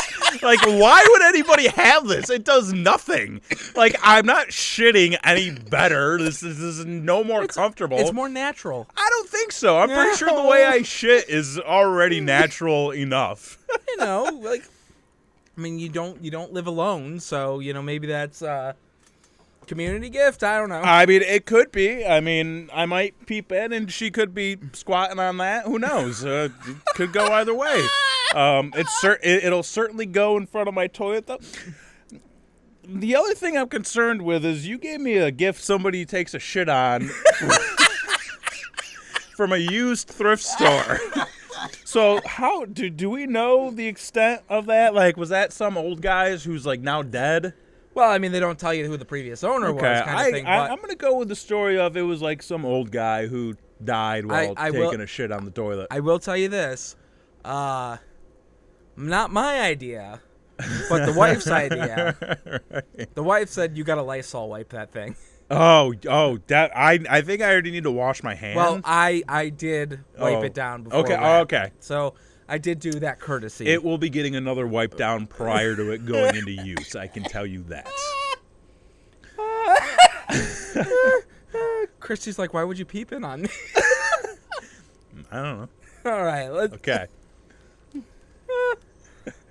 Like, why would anybody have this? It does nothing. Like, I'm not shitting any better. This is no more comfortable. It's more natural. I don't think so. I'm pretty sure the way I shit is already natural enough. You know, like, I mean, you don't live alone, so maybe that's a community gift. I don't know. I mean, it could be. I mean, I might peep in, and she could be squatting on that. Who knows? It could go either way. It'll certainly go in front of my toilet, though. The other thing I'm concerned with is you gave me a gift somebody takes a shit on from a used thrift store. So how do we know the extent of that? Like, was that some old guys who's like now dead? Well, I mean, they don't tell you who the previous owner was, kind of thing. But I'm gonna go with the story of it was like some old guy who died while taking a shit on the toilet. I will tell you this, not my idea, but the wife's idea. Right. The wife said you got to Lysol wipe that thing. Oh, that I think I already need to wash my hands. Well, I did wipe it down before. Okay, that. Okay. So I did do that courtesy. It will be getting another wipe down prior to it going into use. I can tell you that. Christy's like, why would you peep in on me? I don't know. All right. Okay.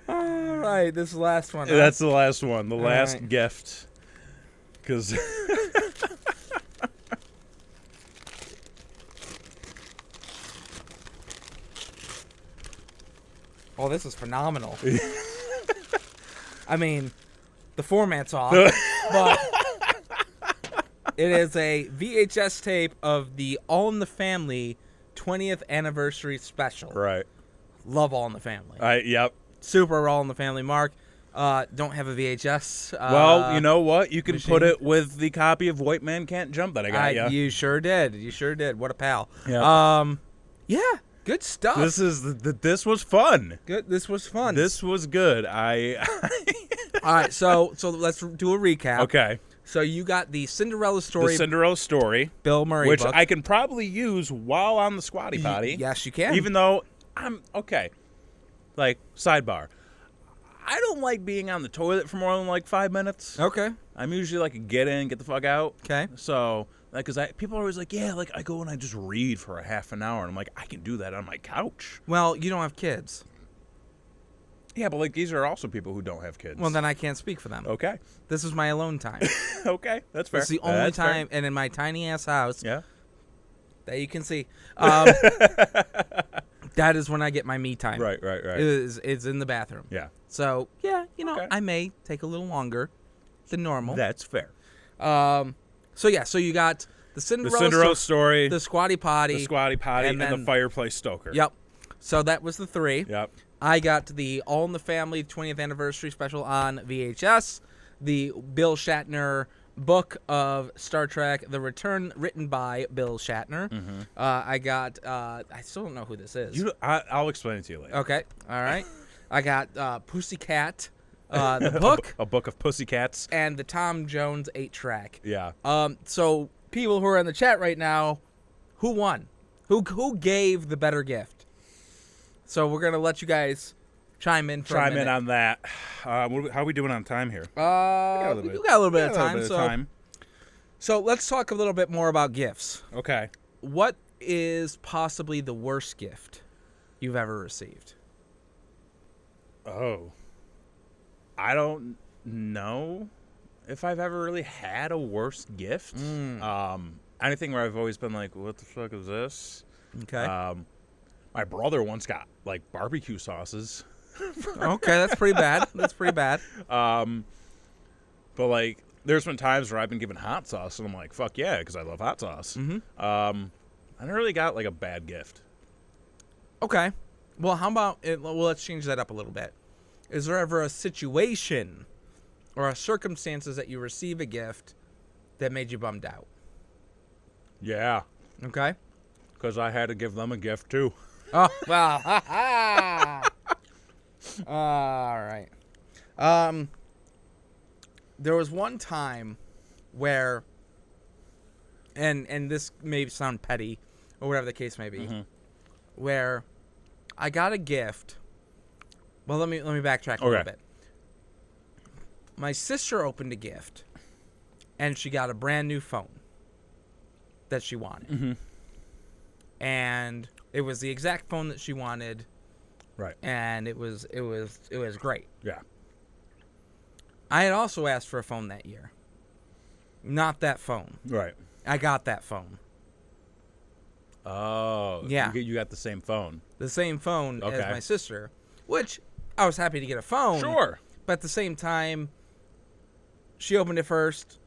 All right. This is the last one. Huh? That's the last one. The last gift. Because... Oh, this is phenomenal. I mean, the format's off, but it is a VHS tape of the All in the Family 20th anniversary special. Right. Love All in the Family. Yep. Super All in the Family. Mark, don't have a VHS. Well, you know what? You can machine. put it with the copy of White Man Can't Jump that I got you. You sure did. You sure did. What a pal. Yeah. Yeah. Good stuff. This was fun. Good. This was fun. This was good. All right. So let's do a recap. Okay. So you got the Cinderella story. The Cinderella story. Bill Murray which book. I can probably use while on the squatty potty. Yes, you can. Even though I'm okay. Like, sidebar. I don't like being on the toilet for more than like 5 minutes. Okay. I'm usually like a get in, get the fuck out. Okay. So, like, because people are always like, yeah, like I go and I just read for a half an hour. And I'm like, I can do that on my couch. Well, you don't have kids. Yeah, but like these are also people who don't have kids. Well, then I can't speak for them. Okay. This is my alone time. Okay, that's fair. It's the only time, and in my tiny ass house. Yeah. That you can see. That is when I get my me time. Right. It's in the bathroom. Yeah. So, yeah, Okay. I may take a little longer than normal. That's fair. So you got the Cinderella story, the squatty potty, and the fireplace stoker. Yep. So that was the three. Yep. I got the All in the Family 20th anniversary special on VHS, the Bill Shatner book of Star Trek: The Return, written by Bill Shatner. Mm-hmm. I got I still don't know who this is. I'll explain it to you later. Okay. All right. I got Pussycat, the book, a book of pussycats, and the Tom Jones 8-track. Yeah. So people who are in the chat right now, who won? Who gave the better gift? So we're gonna let you guys chime in on that. How are we doing on time here? We got a little bit of time. So let's talk a little bit more about gifts. Okay. What is possibly the worst gift you've ever received? Oh. I don't know if I've ever really had a worse gift. Anything where I've always been like, what the fuck is this? Okay. My brother once got like barbecue sauces. Okay, that's pretty bad. That's pretty bad. But like, there's been times where I've been given hot sauce, and I'm like, fuck yeah, because I love hot sauce. Mm-hmm. I never really got like a bad gift. Okay. Well, how about well, let's change that up a little bit. Is there ever a situation or a circumstances that you receive a gift that made you bummed out? Yeah. Okay. Because I had to give them a gift too. Oh, well. All right. There was one time where, and this may sound petty or whatever the case may be, Mm-hmm. where I got a gift. Well, let me backtrack a little bit. My sister opened a gift, and she got a brand new phone that she wanted. Mm-hmm. And it was the exact phone that she wanted. Right. And it was great. Yeah. I had also asked for a phone that year. Not that phone. Right. I got that phone. Oh. Yeah. You got the same phone. The same phone Okay. as my sister, which I was happy to get a phone. Sure. But at the same time, she opened it first.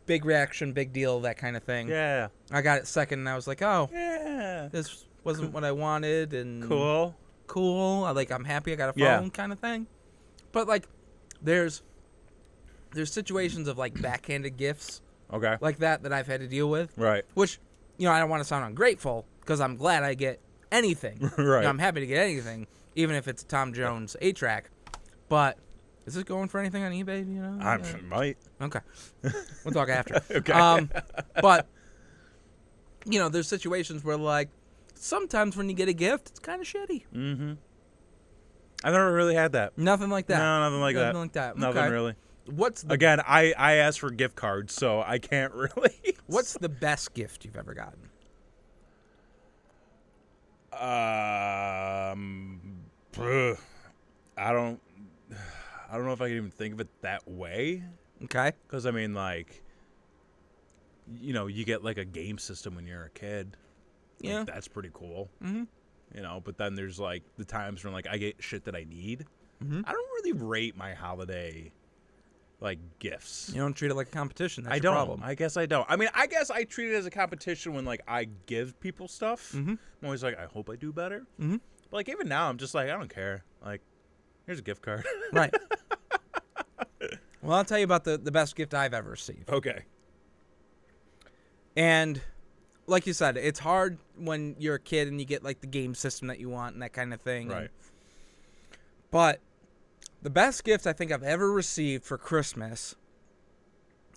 Big reaction, big deal, that kind of thing. Yeah. I got it second, and I was like, oh, Yeah. this wasn't what I wanted. And Cool. I'm happy I got a phone, Yeah. kind of thing. But like, there's situations of like backhanded gifts Okay. like that I've had to deal with. Right. Which, I don't want to sound ungrateful because I'm glad I get anything. Right. I'm happy to get anything, even if it's a Tom Jones 8-track. But is this going for anything on eBay? I might. Okay. We'll talk after. Okay. But there's situations where like sometimes when you get a gift, it's kind of shitty. Mm-hmm. I never really had that. Nothing like that. No, nothing like that. Nothing like that. Nothing Okay. really. What's the Again, I asked for gift cards, so I can't really. What's the best gift you've ever gotten? I don't know if I can even think of it that way. Okay. Because I mean, like, you get like a game system when you're a kid. Like, Yeah. that's pretty cool. Mm-hmm. But then there's like the times when like I get shit that I need. Mm-hmm. I don't really rate my holiday like gifts. You don't treat it like a competition. That's I your don't. problem. I guess I don't. I mean, I guess I treat it as a competition when like I give people stuff. Mm-hmm. I'm always like, I hope I do better. Mm-hmm. But like even now, I'm just like, I don't care. Like, here's a gift card. Right. Well, I'll tell you about the best gift I've ever received. Okay. And like you said, it's hard when you're a kid and you get like the game system that you want and that kind of thing. Right. But the best gift I think I've ever received for Christmas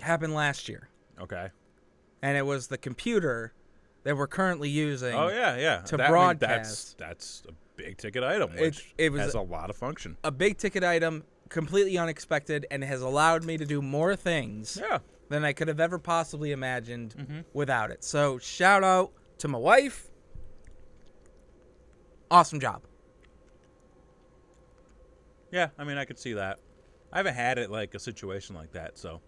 happened last year. Okay. And it was the computer that we're currently using. Oh yeah. To I mean, broadcast. that's a big ticket item, which it was has a lot of function. A big ticket item, completely unexpected, and has allowed me to do more things Yeah. than I could have ever possibly imagined without it. So shout out to my wife. Awesome job. Yeah, I mean, I could see that. I haven't had it like a situation like that, so.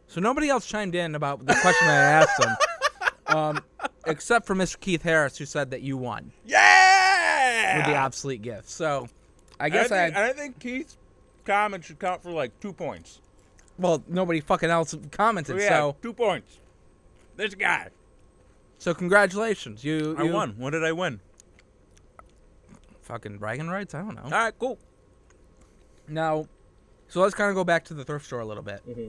So nobody else chimed in about the question that I asked them, except for Mr. Keith Harris, who said that you won Yeah! with the obsolete gift. So I guess I think Keith's comment should count for like 2 points. well, nobody fucking else commented. Yeah, So 2 points. This guy. so congratulations, you I won. What did I win? Fucking bragging rights. I don't know. All right, cool. Now, so let's kind of go back to the thrift store a little bit. Mm-hmm.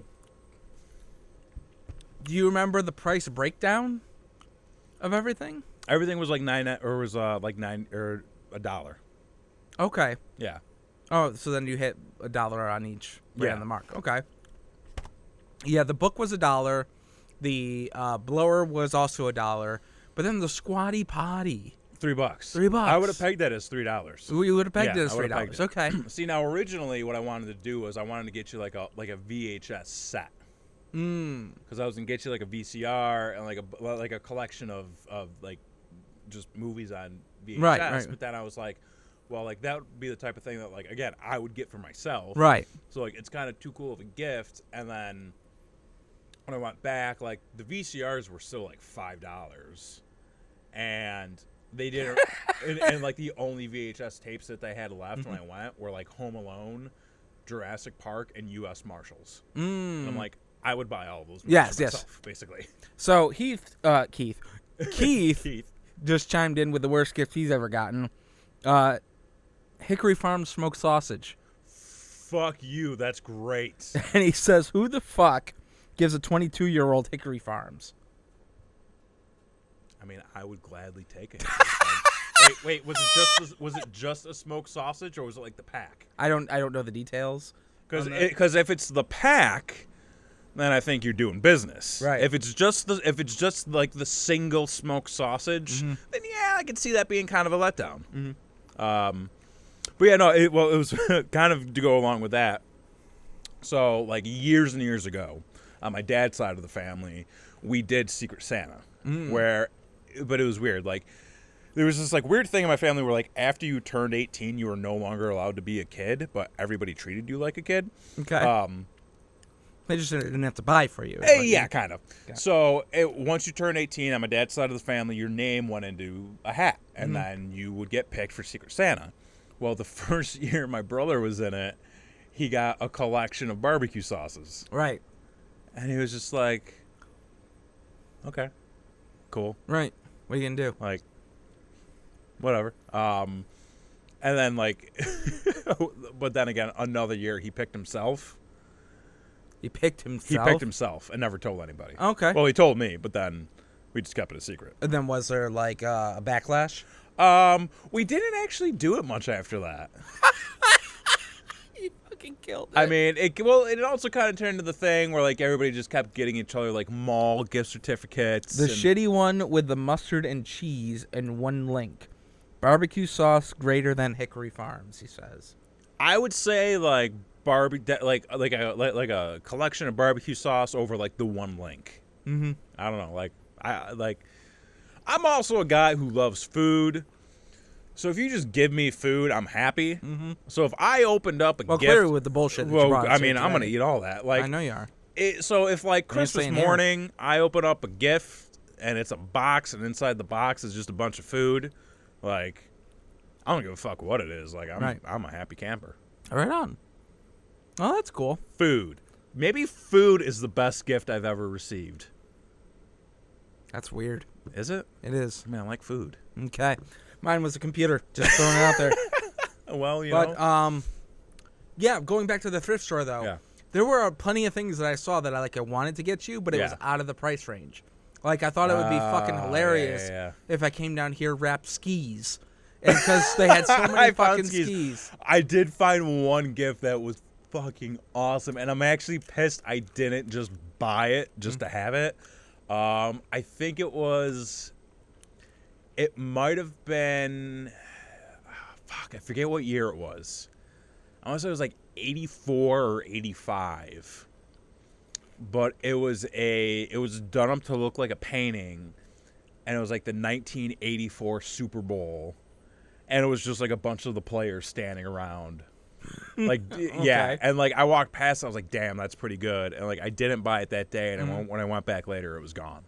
Do you remember the price breakdown of everything? Everything was like $9 or $1. Okay. Yeah. Oh, so then you hit $1 on each right Yeah. on the mark. Okay. Yeah, the book was $1. The blower was also $1. But then the Squatty Potty. $3. $3. I would have pegged that as $3. We would have pegged Yeah, it as I would've $3. pegged it. Okay. See, now originally what I wanted to do was I wanted to get you like a VHS set. Because I was gonna get you like a VCR and like a collection of like just movies on VHS. Right. But then I was like, well, like that would be the type of thing that like again I would get for myself. Right. So like it's kind of too cool of a gift. And then when I went back, like the VCRs were still like $5, and they didn't, and like the only VHS tapes that they had left when I went were like Home Alone, Jurassic Park, and U.S. Marshals. And I'm like, I would buy all of those movies for myself, basically. So Keith just chimed in with the worst gift he's ever gotten. Hickory Farm smoked sausage. Fuck you, that's great. And he says, who the fuck gives a 22-year-old Hickory Farms? I mean, I would gladly take it. wait, was it just a smoked sausage, or was it like the pack? I don't know the details. Because if it's the pack, then I think you're doing business. Right. If it's just like the single smoked sausage, then yeah, I can see that being kind of a letdown. But yeah, no, it was kind of to go along with that. So like years and years ago, on my dad's side of the family, we did Secret Santa, but it was weird. Like there was this like weird thing in my family where like after you turned 18, you were no longer allowed to be a kid, but everybody treated you like a kid. Okay. They just didn't have to buy for you. Yeah, kind of. Okay. So once you turn 18, on my dad's side of the family, your name went into a hat, and then you would get picked for Secret Santa. Well, the first year my brother was in it, he got a collection of barbecue sauces. Right. And he was just like, okay, cool. Right. What are you going to do? Like, whatever. And then, like, but then again, another year he picked himself. He picked himself? He picked himself and never told anybody. Okay. Well, he told me, but then we just kept it a secret. And then was there, like, a backlash? We didn't actually do it much after that. You fucking killed it. I mean, it also kind of turned into the thing where, like, everybody just kept getting each other, like, mall gift certificates. The shitty one with the mustard and cheese and one link. Barbecue sauce greater than Hickory Farms, he says. I would say, like, like a collection of barbecue sauce over, like, the one link. Mm-hmm. I don't know. I'm also a guy who loves food. So if you just give me food, I'm happy. Mm-hmm. So if I opened up a gift, clearly with the bullshit. That you brought, I mean, I'm gonna eat all that. Like, I know you are. So if like Christmas morning, I open up a gift and it's a box, and inside the box is just a bunch of food, like, I don't give a fuck what it is. Like, I'm a happy camper. Right on. Oh, that's cool. Food. Maybe food is the best gift I've ever received. That's weird. Is it? It is. I mean, I like food. Okay. Mine was a computer. Just throwing it out there. Well, you know. Yeah, going back to the thrift store, though. Yeah. There were plenty of things that I saw that I wanted to get you, but it was out of the price range. Like, I thought it would be fucking hilarious if I came down here wrapped skis. And because they had so many fucking skis. I did find one gift that was fucking awesome, and I'm actually pissed I didn't just buy it just to have it. I think it might have been, I forget what year it was. I want to say it was like 84 or 85. But it was done up to look like a painting, and it was like the 1984 Super Bowl, and it was just like a bunch of the players standing around. Like, yeah, and like I walked past, I was like, damn, that's pretty good. And like I didn't buy it that day, and when I went back later, it was gone.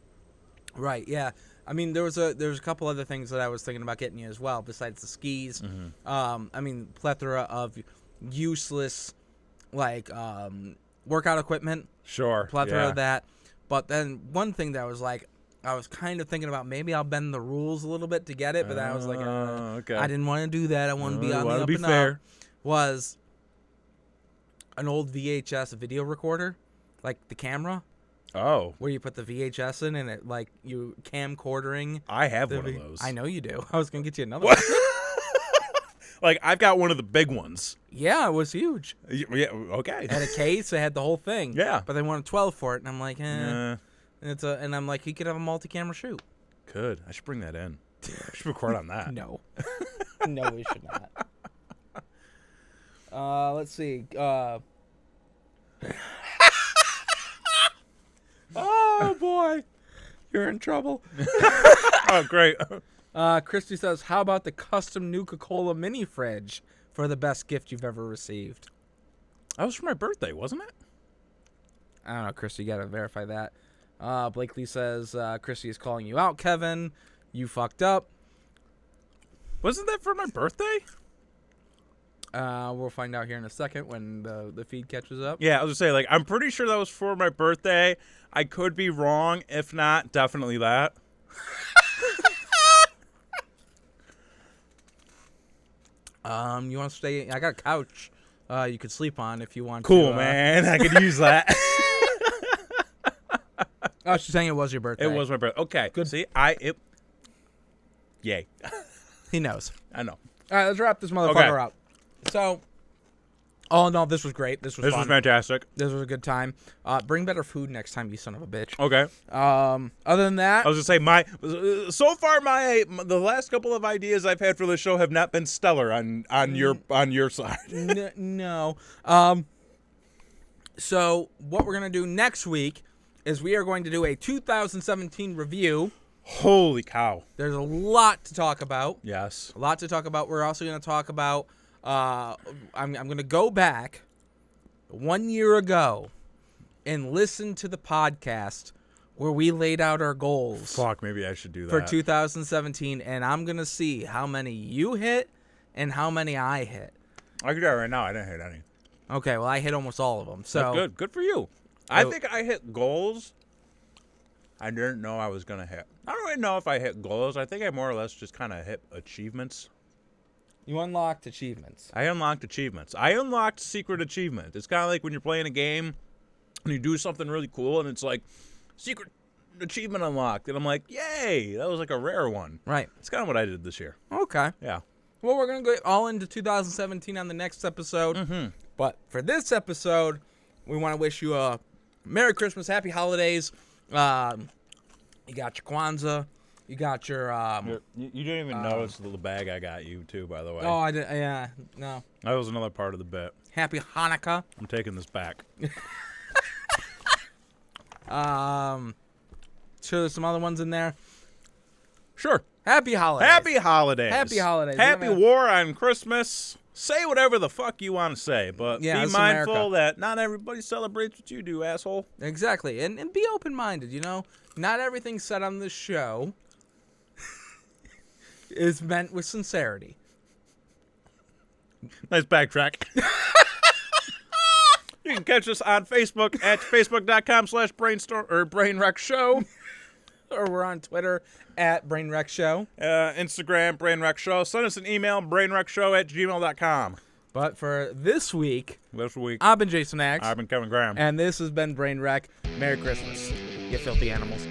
Right, yeah. I mean, there was a couple other things that I was thinking about getting you as well, besides the skis. Mm-hmm. I mean, plethora of useless, like, workout equipment. Sure. Plethora of that. But then one thing that was like, I was kind of thinking about maybe I'll bend the rules a little bit to get it, but then I was like, I didn't want to do that. I want to be on the up and up. Was an old VHS video recorder, like the camera. Oh. Where you put the VHS in and it, like, you camcordering. I have one of those. I know you do. I was going to get you another one. Like, I've got one of the big ones. Yeah, it was huge. Yeah, okay. It had a case. It had the whole thing. Yeah. But they wanted 12 for it, and I'm like, And I'm like, he could have a multi-camera shoot. Could. I should bring that in. I should record on that. No. No, we should not. Let's see. Oh, boy. You're in trouble. Oh, great. Christy says, how about the custom Nuka-Cola mini fridge for the best gift you've ever received? That was for my birthday, wasn't it? I don't know, Christy. You got to verify that. Blakely says, Christy is calling you out, Kevin. You fucked up. Wasn't that for my birthday? We'll find out here in a second when the feed catches up. Yeah, I was gonna say, like, I'm pretty sure that was for my birthday. I could be wrong. If not, definitely that. You want to stay? I got a couch. You could sleep on if you want. Cool, man. I could use that. Oh, she's saying it was your birthday. It was my birthday. Okay. Good. See, Yay. He knows. I know. All right, let's wrap this motherfucker up. So, all in all, this was great. This was fun. was fantastic. This was a good time. Bring better food next time, you son of a bitch. Okay. Other than that, I was gonna say so far the last couple of ideas I've had for the show have not been stellar on your side. No. So what we're gonna do next week is we are going to do a 2017 review. Holy cow! There's a lot to talk about. Yes. A lot to talk about. We're also going to talk about. I'm going to go back 1 year ago and listen to the podcast where we laid out our goals. Fuck, maybe I should do that for 2017, and I'm going to see how many you hit and how many I hit. I can do that right now. I didn't hit any. Okay, well I hit almost all of them. So that's good for you. I think I hit goals I didn't know I was going to hit. I don't really know if I hit goals. I think I more or less just kind of hit achievements. You unlocked achievements. I unlocked achievements. I unlocked secret achievement. It's kind of like when you're playing a game and you do something really cool and it's like, secret achievement unlocked. And I'm like, yay, that was like a rare one. Right. It's kind of what I did this year. Okay. Yeah. Well, we're going to go all into 2017 on the next episode. Mm-hmm. But for this episode, we want to wish you a Merry Christmas, Happy Holidays. You got your Kwanzaa. You got your... you didn't even notice the little bag I got you, too, by the way. Oh, I did. Yeah, no. That was another part of the bit. Happy Hanukkah. I'm taking this back. Sure, there's some other ones in there. Sure. Happy Holidays. Happy Holidays. Happy Holidays. Happy War on Christmas. Say whatever the fuck you want to say, but be mindful that not everybody celebrates what you do, asshole. Exactly. And be open-minded, you know? Not everything said on this show is meant with sincerity. Nice backtrack. You can catch us on Facebook at facebook.com/brainwreck Or we're on Twitter at Brainwreck Show. Instagram, Brainwreck Show. Send us an email, brainwreckshow@gmail.com. But for this week, I've I've been Jason Axe. been Kevin Graham. And this has been Brainwreck. Merry Christmas, you filthy animals.